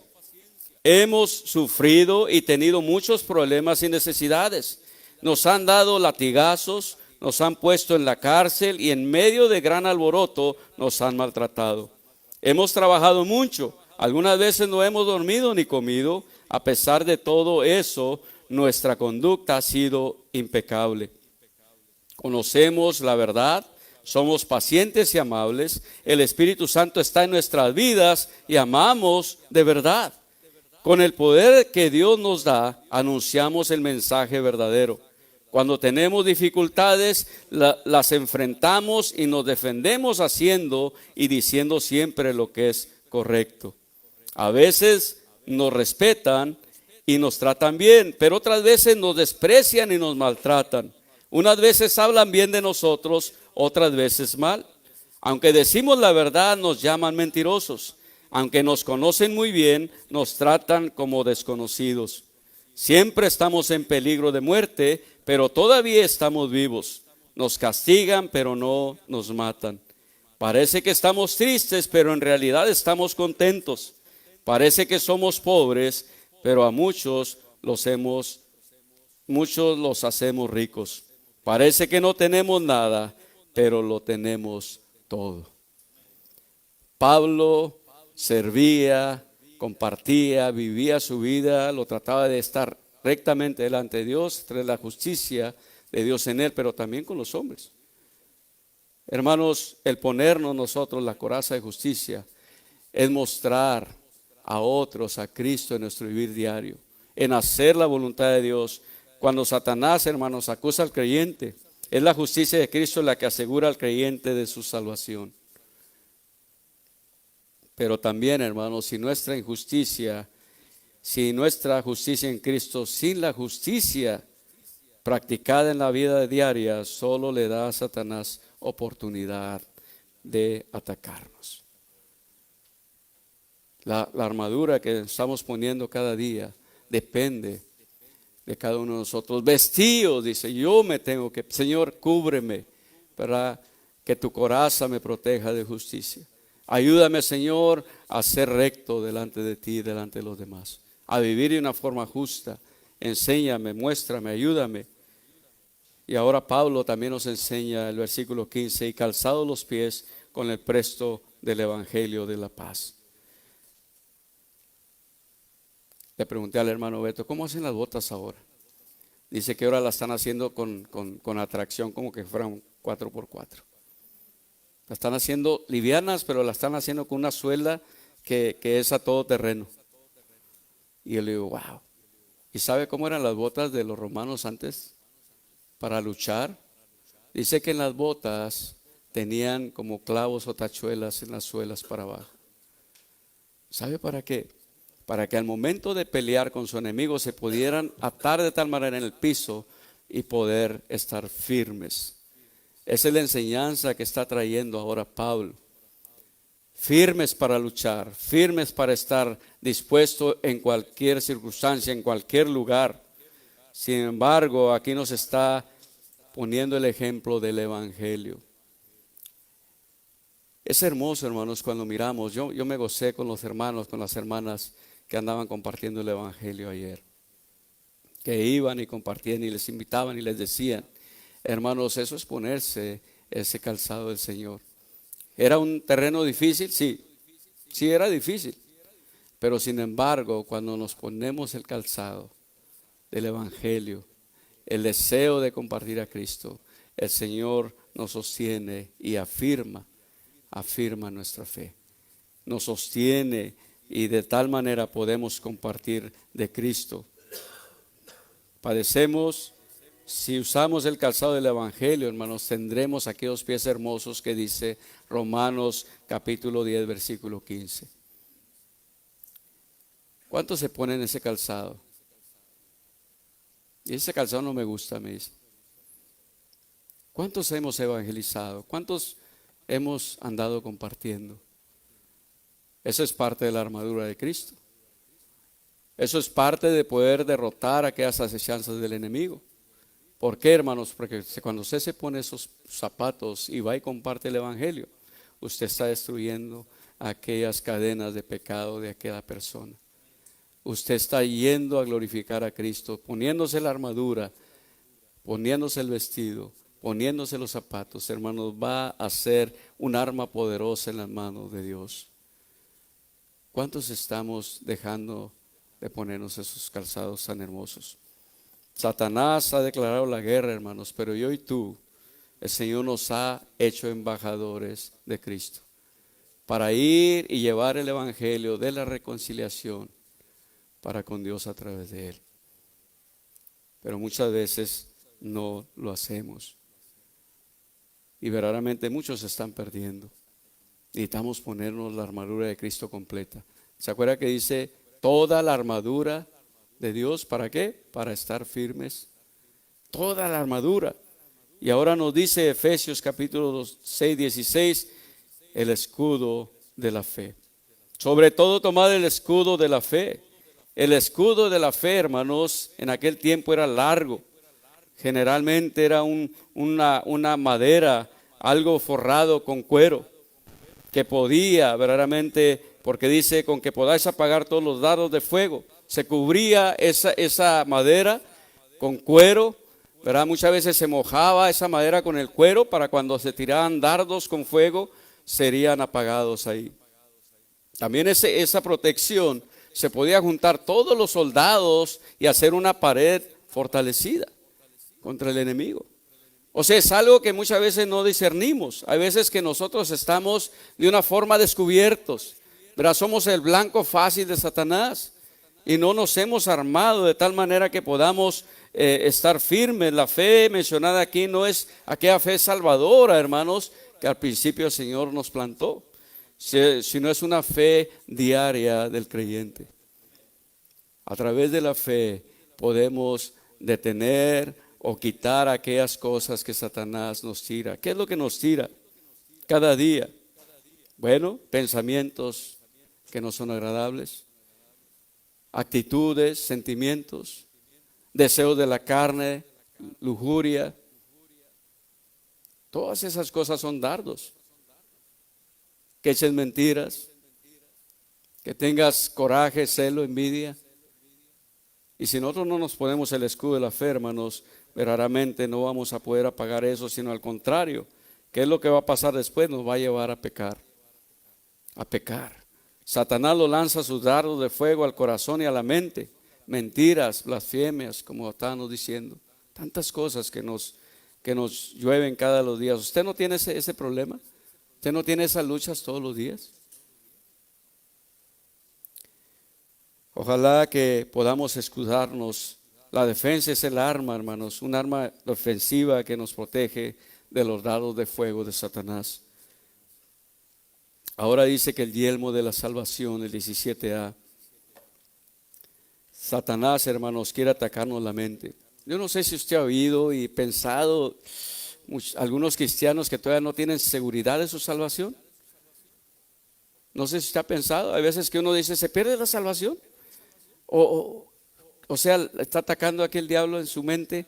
Hemos sufrido y tenido muchos problemas y necesidades. Nos han dado latigazos, nos han puesto en la cárcel y en medio de gran alboroto nos han maltratado. Hemos trabajado mucho, algunas veces no hemos dormido ni comido. A pesar de todo eso, nuestra conducta ha sido impecable. Conocemos la verdad, somos pacientes y amables, el Espíritu Santo está en nuestras vidas y amamos de verdad. Con el poder que Dios nos da, anunciamos el mensaje verdadero. Cuando tenemos dificultades, las enfrentamos y nos defendemos haciendo y diciendo siempre lo que es correcto. A veces nos respetan y nos tratan bien, pero otras veces nos desprecian y nos maltratan. Unas veces hablan bien de nosotros, otras veces mal. Aunque decimos la verdad, nos llaman mentirosos. Aunque nos conocen muy bien, nos tratan como desconocidos. Siempre estamos en peligro de muerte, pero todavía estamos vivos. Nos castigan, pero no nos matan. Parece que estamos tristes, pero en realidad estamos contentos. Parece que somos pobres, pero a muchos los hacemos ricos. Parece que no tenemos nada, pero lo tenemos todo. Pablo servía, compartía, vivía su vida, lo trataba de estar rectamente delante de Dios, traer la justicia de Dios en él, pero también con los hombres. Hermanos, el ponernos nosotros la coraza de justicia es mostrar a otros a Cristo en nuestro vivir diario, en hacer la voluntad de Dios. Cuando Satanás, hermanos, acusa al creyente, es la justicia de Cristo la que asegura al creyente de su salvación. Pero también, hermanos, si nuestra justicia en Cristo, sin la justicia practicada en la vida diaria, solo le da a Satanás oportunidad de atacarnos. La armadura que estamos poniendo cada día depende de cada uno de nosotros. Vestidos, dice, yo me tengo que, Señor, cúbreme para que tu coraza me proteja de justicia. Ayúdame, Señor, a ser recto delante de ti y delante de los demás, a vivir de una forma justa. Enséñame, muéstrame, ayúdame. Y ahora Pablo también nos enseña el versículo 15: y calzados los pies con el presto del evangelio de la paz. Le pregunté al hermano Beto: ¿cómo hacen las botas ahora? Dice que ahora las están haciendo con atracción, como que fueran 4x4. Las están haciendo livianas, pero las están haciendo con una suela que es a todo terreno. Y yo le digo: wow. ¿Y sabe cómo eran las botas de los romanos antes para luchar? Dice que en las botas tenían como clavos o tachuelas en las suelas para abajo. ¿Sabe para qué? Para que al momento de pelear con su enemigo se pudieran atar de tal manera en el piso y poder estar firmes. Esa es la enseñanza que está trayendo ahora Pablo. Firmes para luchar, firmes para estar dispuesto en cualquier circunstancia, en cualquier lugar. Sin embargo, aquí nos está poniendo el ejemplo del evangelio. Es hermoso, hermanos, cuando miramos. Yo me gocé con los hermanos, con las hermanas que andaban compartiendo el evangelio ayer, que iban y compartían y les invitaban y les decían: hermanos, eso es ponerse ese calzado del Señor. ¿Era un terreno difícil? Sí, sí era difícil. Pero sin embargo, cuando nos ponemos el calzado del Evangelio, el deseo de compartir a Cristo, el Señor nos sostiene y afirma nuestra fe. Nos sostiene y de tal manera podemos compartir de Cristo. Padecemos, si usamos el calzado del Evangelio, hermanos, tendremos aquellos pies hermosos que dice Romanos capítulo 10, versículo 15. ¿Cuántos se ponen ese calzado? Y ese calzado no me gusta, me dice. ¿Cuántos hemos evangelizado? ¿Cuántos hemos andado compartiendo? Eso es parte de la armadura de Cristo. Eso es parte de poder derrotar aquellas acechanzas del enemigo. ¿Por qué, hermanos? Porque cuando usted se pone esos zapatos y va y comparte el Evangelio, usted está destruyendo aquellas cadenas de pecado de aquella persona. Usted está yendo a glorificar a Cristo, poniéndose la armadura, poniéndose el vestido, poniéndose los zapatos, hermanos, va a ser un arma poderosa en las manos de Dios. ¿Cuántos estamos dejando de ponernos esos calzados tan hermosos? Satanás ha declarado la guerra, hermanos, pero yo y tú, el Señor nos ha hecho embajadores de Cristo para ir y llevar el Evangelio de la reconciliación para con Dios a través de Él. Pero muchas veces no lo hacemos. Y verdaderamente muchos se están perdiendo. Necesitamos ponernos la armadura de Cristo completa. ¿Se acuerda que dice toda la armadura de Dios? ¿Para qué? Para estar firmes. Toda la armadura. Y ahora nos dice Efesios capítulo 6, 16, el escudo de la fe. Sobre todo tomad el escudo de la fe. El escudo de la fe, hermanos, en aquel tiempo era largo. Generalmente era una madera, algo forrado con cuero, que podía verdaderamente, porque dice, con que podáis apagar todos los dardos de fuego. Se cubría esa madera con cuero, ¿verdad? Muchas veces se mojaba esa madera con el cuero para cuando se tiraban dardos con fuego, serían apagados ahí. También esa protección, se podía juntar todos los soldados y hacer una pared fortalecida contra el enemigo. O sea, es algo que muchas veces no discernimos. Hay veces que nosotros estamos de una forma descubiertos, ¿verdad? Somos el blanco fácil de Satanás y no nos hemos armado de tal manera que podamos estar firmes. La fe mencionada aquí no es aquella fe salvadora, hermanos, que al principio el Señor nos plantó, sino es una fe diaria del creyente. A través de la fe podemos detener o quitar aquellas cosas que Satanás nos tira. ¿Qué es lo que nos tira cada día? Bueno, pensamientos que no son agradables, actitudes, sentimientos, deseos de la carne, lujuria. Todas esas cosas son dardos. Que eches mentiras, que tengas coraje, celo, envidia. Y si nosotros no nos ponemos el escudo de la fe, hermanos, verdaderamente no vamos a poder apagar eso, sino al contrario. ¿Qué es lo que va a pasar después? Nos va a llevar a pecar. A pecar. Satanás lo lanza sus dardos de fuego al corazón y a la mente. Mentiras, blasfemias, como estábamos diciendo. Tantas cosas que nos llueven cada los días. ¿Usted no tiene ese problema? ¿Usted no tiene esas luchas todos los días? Ojalá que podamos escudarnos. La defensa es el arma, hermanos, un arma ofensiva que nos protege de los dardos de fuego de Satanás. Ahora dice que el yelmo de la salvación, el 17a. Satanás, hermanos, quiere atacarnos la mente. Yo no sé si usted ha oído y pensado algunos cristianos que todavía no tienen seguridad de su salvación. No sé si usted ha pensado, hay veces que uno dice, ¿se pierde la salvación? O sea, está atacando a aquel diablo en su mente,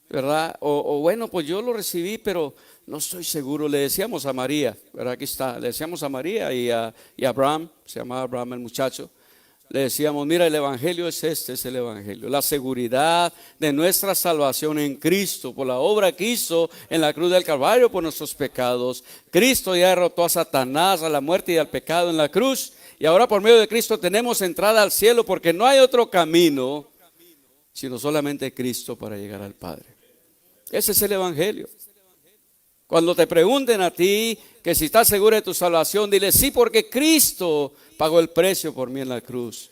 ¿verdad? O bueno, pues yo lo recibí, pero no estoy seguro. Le decíamos a María, ¿verdad? Aquí está, le decíamos a María y a Abraham, se llamaba Abraham el muchacho. Le decíamos, mira, el evangelio es es el evangelio. La seguridad de nuestra salvación en Cristo, por la obra que hizo en la cruz del Calvario por nuestros pecados. Cristo ya derrotó a Satanás, a la muerte y al pecado en la cruz. Y ahora por medio de Cristo tenemos entrada al cielo, porque no hay otro camino sino solamente Cristo para llegar al Padre. Ese es el evangelio. Cuando te pregunten a ti que si estás seguro de tu salvación, dile sí, porque Cristo pagó el precio por mí en la cruz.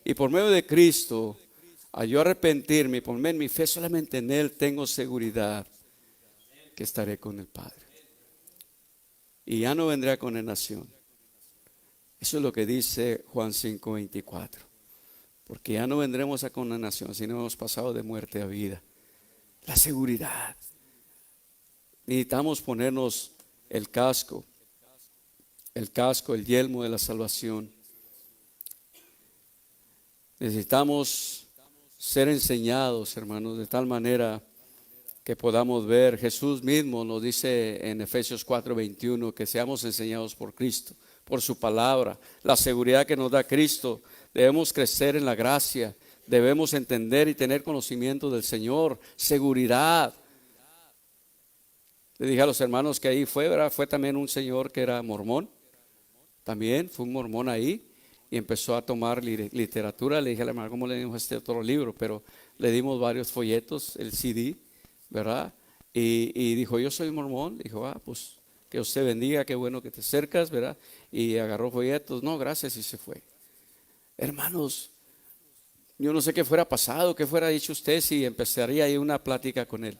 Y por medio de Cristo, al yo arrepentirme y poner mi fe solamente en Él, tengo seguridad que estaré con el Padre. Y ya no vendré a condenación. Eso es lo que dice Juan 5:24. Porque ya no vendremos a condenación, sino hemos pasado de muerte a vida. La seguridad. Necesitamos ponernos el casco, el yelmo de la salvación. Necesitamos ser enseñados, hermanos, de tal manera que podamos ver. Jesús mismo nos dice en Efesios 4:21 que seamos enseñados por Cristo, por su palabra, la seguridad que nos da Cristo. Debemos crecer en la gracia, debemos entender y tener conocimiento del Señor, seguridad. Le dije a los hermanos que ahí fue, ¿verdad? Fue también un señor que era mormón, también fue un mormón ahí y empezó a tomar literatura. Le dije a la hermana, ¿cómo le dimos este otro libro? Pero le dimos varios folletos, el CD, ¿verdad? Y dijo, yo soy mormón. Dijo, pues que usted bendiga, qué bueno que te acercas, ¿verdad? Y agarró folletos, no, gracias, y se fue. Hermanos, yo no sé qué fuera pasado, qué fuera dicho usted si empezaría ahí una plática con él.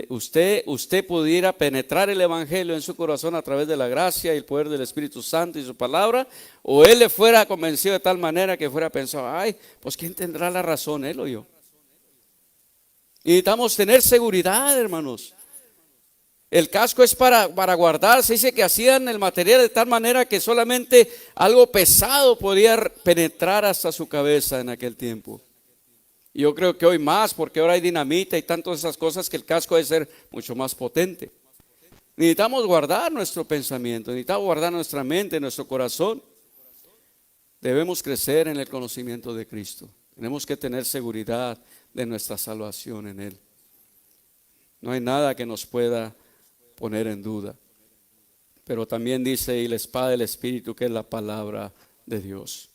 Usted pudiera penetrar el evangelio en su corazón a través de la gracia y el poder del Espíritu Santo y su palabra, o él le fuera convencido de tal manera que fuera pensado, ay, pues quién tendrá la razón, él o yo. Y necesitamos tener seguridad, hermanos. El casco es para guardar. Se dice que hacían el material de tal manera que solamente algo pesado podía penetrar hasta su cabeza en aquel tiempo. Y yo creo que hoy más, porque ahora hay dinamita y tantas esas cosas, que el casco debe ser mucho más potente. Necesitamos guardar nuestro pensamiento, necesitamos guardar nuestra mente, nuestro corazón. Debemos crecer en el conocimiento de Cristo. Tenemos que tener seguridad de nuestra salvación en Él. No hay nada que nos pueda poner en duda. Pero también dice, y la espada del Espíritu, que es la palabra de Dios.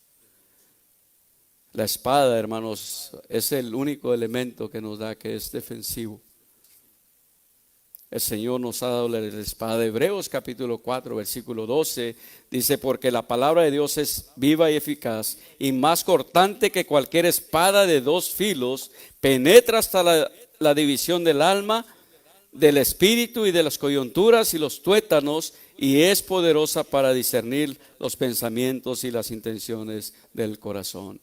La espada, hermanos, es el único elemento que nos da que es defensivo. El Señor nos ha dado la espada. Hebreos capítulo 4, versículo 12, dice, porque la palabra de Dios es viva y eficaz y más cortante que cualquier espada de dos filos, penetra hasta la división del alma, del espíritu y de las coyunturas y los tuétanos, y es poderosa para discernir los pensamientos y las intenciones del corazón.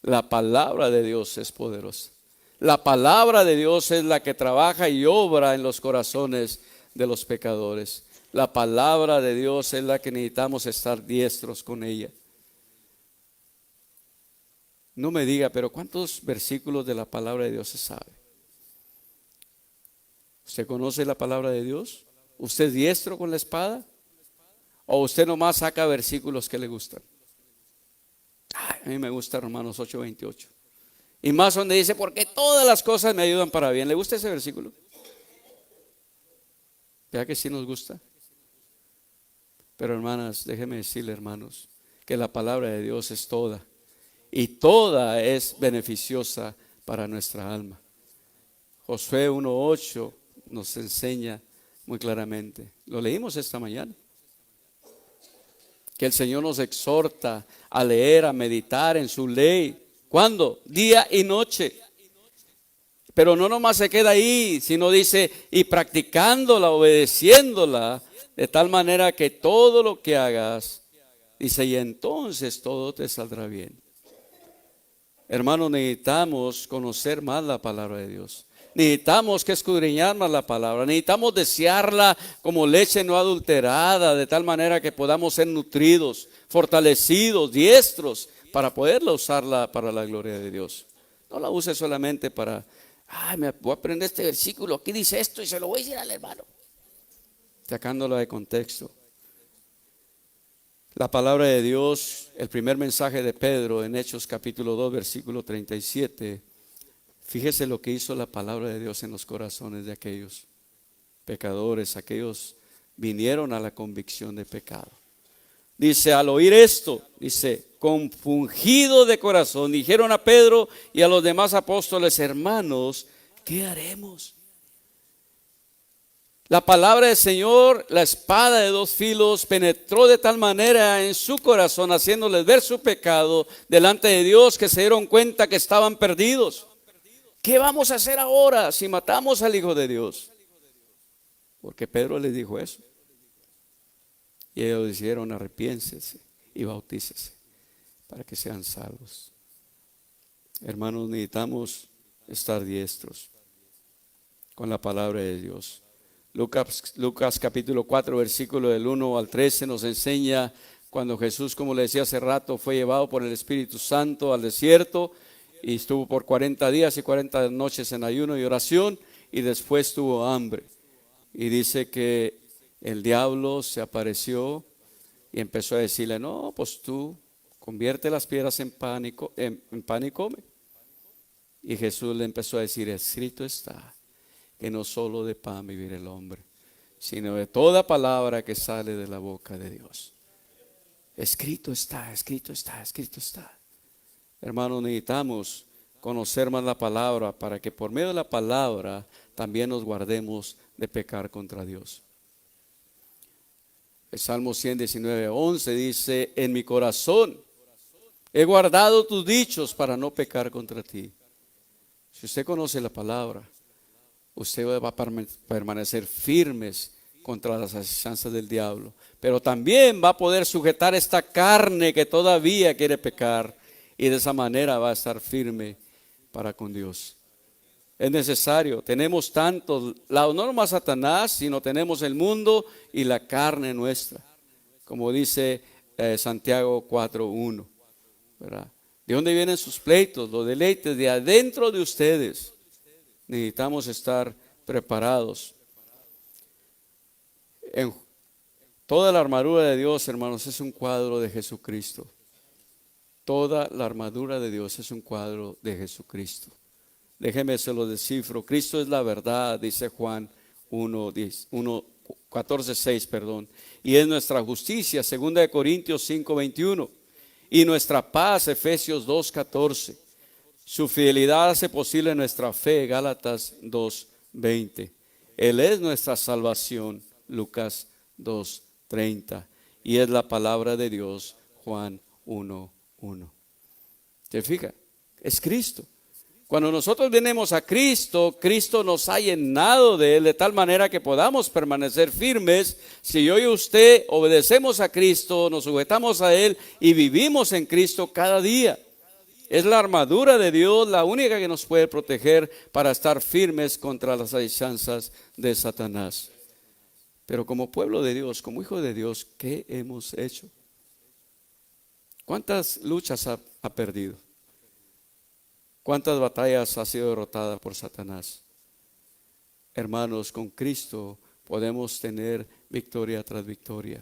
La palabra de Dios es poderosa. La palabra de Dios es la que trabaja y obra en los corazones de los pecadores. La palabra de Dios es la que necesitamos estar diestros con ella. No me diga, pero ¿cuántos versículos de la palabra de Dios se sabe? ¿Usted conoce la palabra de Dios? ¿Usted es diestro con la espada? ¿O usted nomás saca versículos que le gustan? Ay, a mí me gusta Romanos 8:28. Y más donde dice, porque todas las cosas me ayudan para bien. ¿Le gusta ese versículo? ¿Vea que sí nos gusta? Pero hermanas, déjeme decirle, hermanos, que la palabra de Dios es toda. Y toda es beneficiosa para nuestra alma. Josué 1:8 nos enseña muy claramente. Lo leímos esta mañana. Que el Señor nos exhorta a leer, a meditar en su ley. ¿Cuándo? Día y noche. Pero no nomás se queda ahí, sino dice, y practicándola, obedeciéndola, de tal manera que todo lo que hagas, dice, y entonces todo te saldrá bien. Hermanos, necesitamos conocer más la palabra de Dios. Necesitamos que escudriñar más la palabra. Necesitamos desearla como leche no adulterada, de tal manera que podamos ser nutridos, fortalecidos, diestros, para poderla usarla para la gloria de Dios. No la use solamente para, me voy a aprender este versículo, aquí dice esto y se lo voy a decir al hermano, sacándola de contexto. La palabra de Dios, el primer mensaje de Pedro en Hechos capítulo 2, versículo 37. Fíjese lo que hizo la palabra de Dios en los corazones de aquellos pecadores. Aquellos vinieron a la convicción de pecado. Dice, al oír esto, dice, compungido de corazón, dijeron a Pedro y a los demás apóstoles: hermanos, ¿qué haremos? La palabra del Señor, la espada de dos filos, penetró de tal manera en su corazón, haciéndoles ver su pecado delante de Dios, que se dieron cuenta que estaban perdidos. ¿Qué vamos a hacer ahora si matamos al Hijo de Dios? Porque Pedro les dijo eso. Y ellos dijeron: arrepiénsense y bautícese para que sean salvos. Hermanos, necesitamos estar diestros con la palabra de Dios. Lucas capítulo 4, versículo del 1 al 13 nos enseña cuando Jesús, como le decía hace rato, fue llevado por el Espíritu Santo al desierto y estuvo por 40 días y 40 noches en ayuno y oración, y después tuvo hambre. Y dice que el diablo se apareció y empezó a decirle: no, pues tú convierte las piedras en pan y come. Y Jesús le empezó a decir: escrito está, que no solo de pan vivirá el hombre, sino de toda palabra que sale de la boca de Dios. Escrito está, escrito está, escrito está. Hermanos, necesitamos conocer más la palabra para que por medio de la palabra también nos guardemos de pecar contra Dios. El Salmo 119, 11 dice: en mi corazón he guardado tus dichos para no pecar contra ti. Si usted conoce la palabra, usted va a permanecer firmes contra las asechanzas del diablo, pero también va a poder sujetar esta carne que todavía quiere pecar, y de esa manera va a estar firme para con Dios. Es necesario, tenemos tanto, no nomás Satanás, sino tenemos el mundo y la carne nuestra, como dice Santiago 4:1, ¿verdad? ¿De dónde vienen sus pleitos? Los deleites de adentro de ustedes. Necesitamos estar preparados. En toda la armadura de Dios, hermanos, es un cuadro de Jesucristo. Toda la armadura de Dios es un cuadro de Jesucristo. Déjeme se lo descifro. Cristo es la verdad, dice Juan 14:6, perdón. Y es nuestra justicia, 2 Corintios 5:21. Y nuestra paz, Efesios 2:14. Su fidelidad hace posible nuestra fe, Gálatas 2:20. Él es nuestra salvación, Lucas 2:30. Y es la palabra de Dios, Juan 1:1. ¿Se fija? Es Cristo. Cuando nosotros venimos a Cristo, Cristo nos ha llenado de Él de tal manera que podamos permanecer firmes. Si yo y usted obedecemos a Cristo, nos sujetamos a Él y vivimos en Cristo cada día. Es la armadura de Dios la única que nos puede proteger para estar firmes contra las asechanzas de Satanás. Pero como pueblo de Dios, como hijo de Dios, ¿qué hemos hecho? ¿Cuántas luchas ha perdido? ¿Cuántas batallas ha sido derrotada por Satanás? Hermanos, con Cristo podemos tener victoria tras victoria.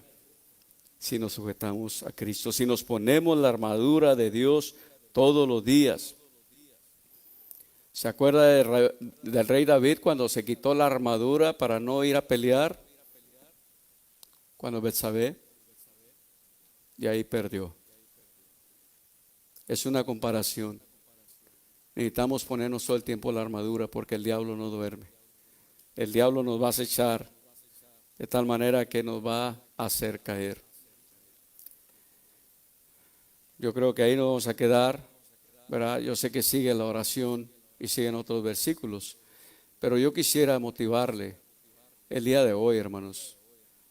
Si nos sujetamos a Cristo, si nos ponemos la armadura de Dios todos los días. ¿Se acuerda del rey David cuando se quitó la armadura para no ir a pelear? Cuando Betsabé, y ahí perdió. Es una comparación. Necesitamos ponernos todo el tiempo la armadura porque el diablo no duerme. El diablo nos va a acechar de tal manera que nos va a hacer caer. Yo creo que ahí nos vamos a quedar, ¿verdad? Yo sé que sigue la oración y siguen otros versículos, pero yo quisiera motivarle el día de hoy, hermanos,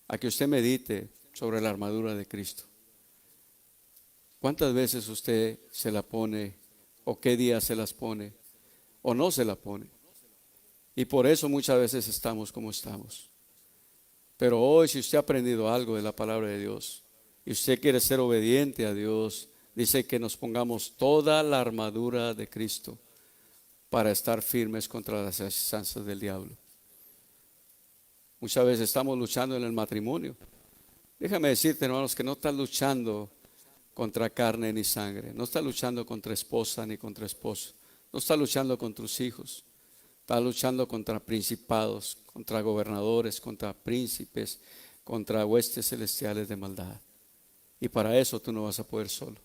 a que usted medite sobre la armadura de Cristo. ¿Cuántas veces usted se la pone o qué día se las pone o no se la pone? Y por eso muchas veces estamos como estamos. Pero hoy, si usted ha aprendido algo de la palabra de Dios y usted quiere ser obediente a Dios, dice que nos pongamos toda la armadura de Cristo para estar firmes contra las asechanzas del diablo. Muchas veces estamos luchando en el matrimonio. Déjame decirte, hermanos, que no estás luchando contra carne ni sangre. No estás luchando contra esposa ni contra esposo. No estás luchando contra tus hijos. Estás luchando contra principados, contra gobernadores, contra príncipes, contra huestes celestiales de maldad. Y para eso tú no vas a poder solo.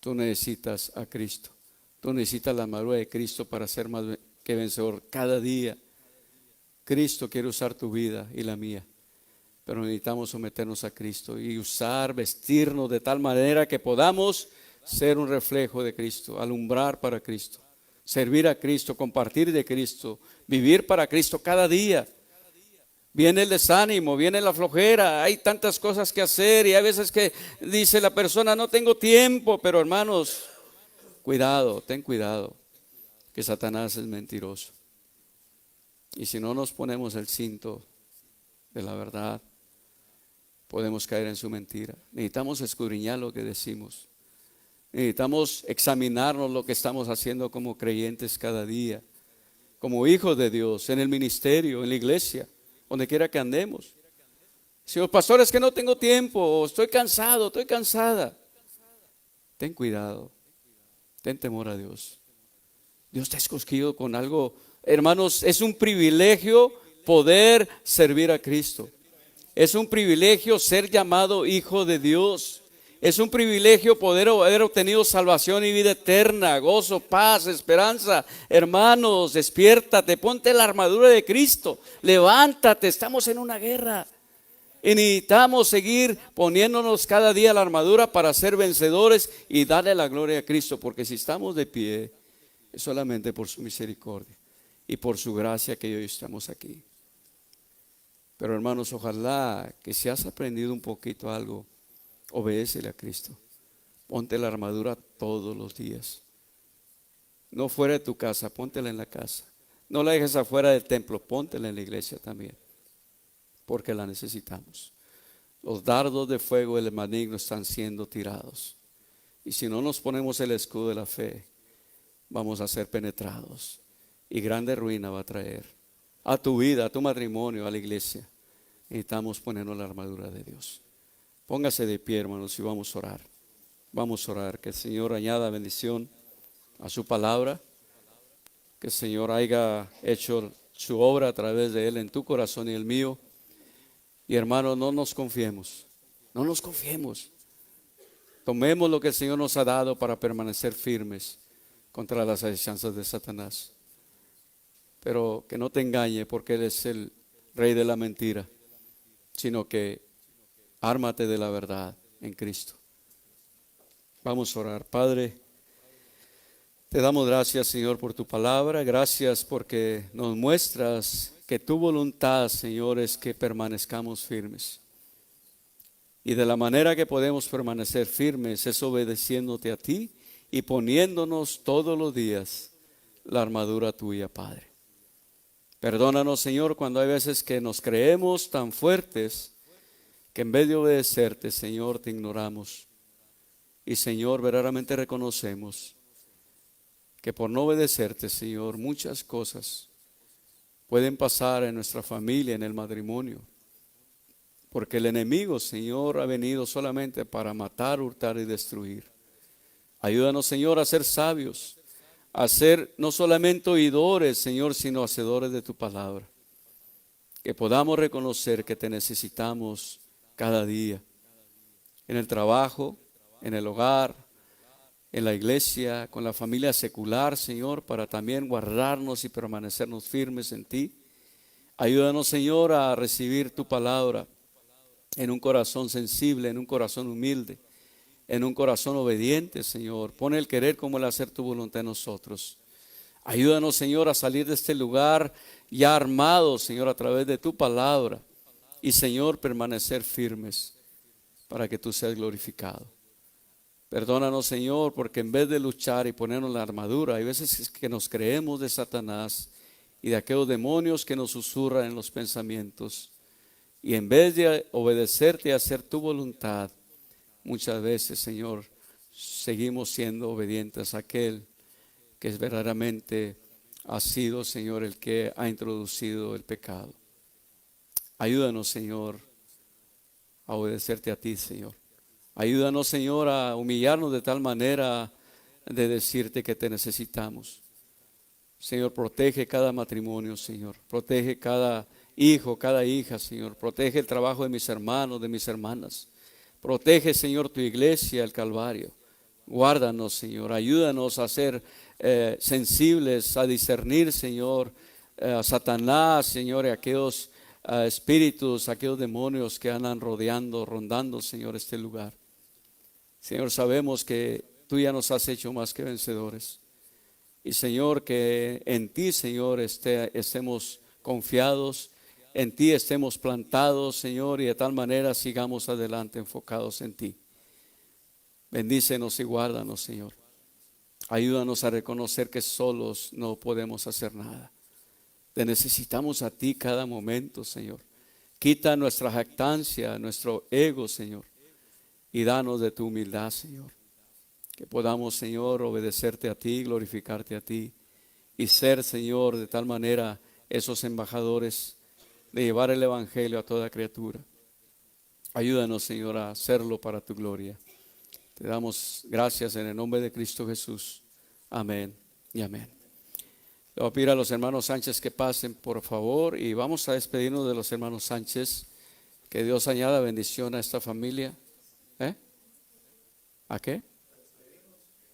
Tú necesitas a Cristo. Tú necesitas la armadura de Cristo para ser más que vencedor cada día. Cristo quiere usar tu vida y la mía. Pero necesitamos someternos a Cristo y vestirnos de tal manera que podamos ser un reflejo de Cristo, alumbrar para Cristo, servir a Cristo, compartir de Cristo, vivir para Cristo cada día. Viene el desánimo, viene la flojera, hay tantas cosas que hacer y hay veces que dice la persona, no tengo tiempo, pero hermanos, cuidado, ten cuidado, que Satanás es mentiroso. Y si no nos ponemos el cinto de la verdad, podemos caer en su mentira. Necesitamos escudriñar lo que decimos. Necesitamos examinarnos lo que estamos haciendo como creyentes cada día, como hijos de Dios, en el ministerio, en la iglesia, donde quiera que andemos. Si los pastores que no tengo tiempo, estoy cansado, estoy cansada. Ten cuidado, ten temor a Dios. Dios te ha escogido con algo. Hermanos, es un privilegio poder servir a Cristo. Es un privilegio ser llamado hijo de Dios. Es un privilegio poder haber obtenido salvación y vida eterna, gozo, paz, esperanza. Hermanos, despiértate, ponte la armadura de Cristo, levántate, estamos en una guerra. Y necesitamos seguir poniéndonos cada día la armadura para ser vencedores y darle la gloria a Cristo, porque si estamos de pie, es solamente por su misericordia y por su gracia que hoy estamos aquí. Pero hermanos, ojalá que si has aprendido un poquito algo, obedécele a Cristo. Ponte la armadura todos los días. No fuera de tu casa, póntela en la casa. No la dejes afuera del templo, póntela en la iglesia también, porque la necesitamos. Los dardos de fuego del maligno están siendo tirados. Y si no nos ponemos el escudo de la fe, vamos a ser penetrados. Y grande ruina va a traer a tu vida, a tu matrimonio, a la iglesia. Necesitamos ponernos la armadura de Dios. Póngase de pie, hermanos, y vamos a orar. Vamos a orar. Que el Señor añada bendición a su palabra. Que el Señor haya hecho su obra a través de Él en tu corazón y el mío. Y hermanos, no nos confiemos. No nos confiemos. Tomemos lo que el Señor nos ha dado para permanecer firmes contra las asechanzas de Satanás. Pero que no te engañe, porque Él es el rey de la mentira, sino que ármate de la verdad en Cristo. Vamos a orar. Padre, te damos gracias, Señor, por tu palabra. Gracias porque nos muestras que tu voluntad, Señor, es que permanezcamos firmes. Y de la manera que podemos permanecer firmes es obedeciéndote a ti y poniéndonos todos los días la armadura tuya, Padre. Perdónanos, Señor, cuando hay veces que nos creemos tan fuertes que en vez de obedecerte, Señor, te ignoramos. Y, Señor, verdaderamente reconocemos que por no obedecerte, Señor, muchas cosas pueden pasar en nuestra familia, en el matrimonio. Porque el enemigo, Señor, ha venido solamente para matar, hurtar y destruir. Ayúdanos, Señor, a ser sabios, a ser no solamente oidores, Señor, sino hacedores de tu palabra. Que podamos reconocer que te necesitamos cada día, en el trabajo, en el hogar, en la iglesia, con la familia secular, Señor, para también guardarnos y permanecernos firmes en ti. Ayúdanos, Señor, a recibir tu palabra en un corazón sensible, en un corazón humilde, en un corazón obediente, Señor. Pon el querer como el hacer tu voluntad en nosotros. Ayúdanos, Señor, a salir de este lugar ya armados, Señor, a través de tu palabra. Y, Señor, permanecer firmes para que tú seas glorificado. Perdónanos, Señor, porque en vez de luchar y ponernos la armadura, hay veces que nos creemos de Satanás y de aquellos demonios que nos susurran en los pensamientos. Y en vez de obedecerte y hacer tu voluntad, muchas veces, Señor, seguimos siendo obedientes a aquel que es verdaderamente ha sido, Señor, el que ha introducido el pecado. Ayúdanos, Señor, a obedecerte a ti, Señor. Ayúdanos, Señor, a humillarnos de tal manera de decirte que te necesitamos. Señor, protege cada matrimonio, Señor. Protege cada hijo, cada hija, Señor. Protege el trabajo de mis hermanos, de mis hermanas. Protege, Señor, tu iglesia, el Calvario. Guárdanos, Señor. Ayúdanos a ser sensibles, a discernir, Señor, a Satanás, Señor, y aquellos espíritus, aquellos demonios que andan rodeando, rondando, Señor, este lugar. Señor, sabemos que tú ya nos has hecho más que vencedores. Y Señor, que en ti, Señor, estemos confiados, en ti estemos plantados, Señor, y de tal manera sigamos adelante enfocados en ti. Bendícenos y guárdanos, Señor. Ayúdanos a reconocer que solos no podemos hacer nada. Te necesitamos a ti cada momento, Señor. Quita nuestra jactancia, nuestro ego, Señor, y danos de tu humildad, Señor. Que podamos, Señor, obedecerte a ti, glorificarte a ti y ser, Señor, de tal manera esos embajadores de llevar el evangelio a toda criatura. Ayúdanos, Señor, a hacerlo para tu gloria. Te damos gracias en el nombre de Cristo Jesús. Amén y amén. Le voy a pedir a los hermanos Sánchez que pasen, por favor, y vamos a despedirnos de los hermanos Sánchez. Que Dios añada bendición a esta familia. ¿A qué?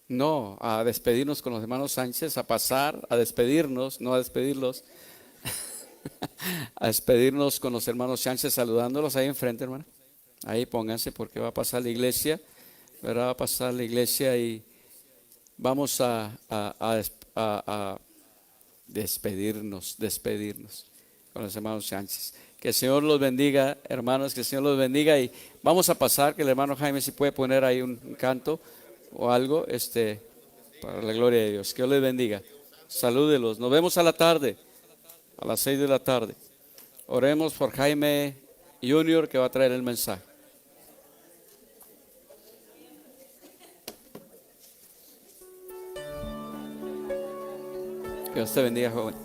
No, a despedirnos con los hermanos Sánchez, a pasar, a despedirnos, no a despedirlos, a despedirnos con los hermanos Sánchez, saludándolos ahí enfrente, hermano. Ahí pónganse porque va a pasar la iglesia, ¿verdad? Va a pasar la iglesia y vamos a despedirnos con los hermanos Sánchez. Que el Señor los bendiga, hermanos, que el Señor los bendiga y vamos a pasar, que el hermano Jaime si puede poner ahí un canto o algo, para la gloria de Dios. Que Dios les bendiga. Salúdelos. Nos vemos a la tarde, a las 6 de la tarde. Oremos por Jaime Junior que va a traer el mensaje. Que Dios te bendiga, joven.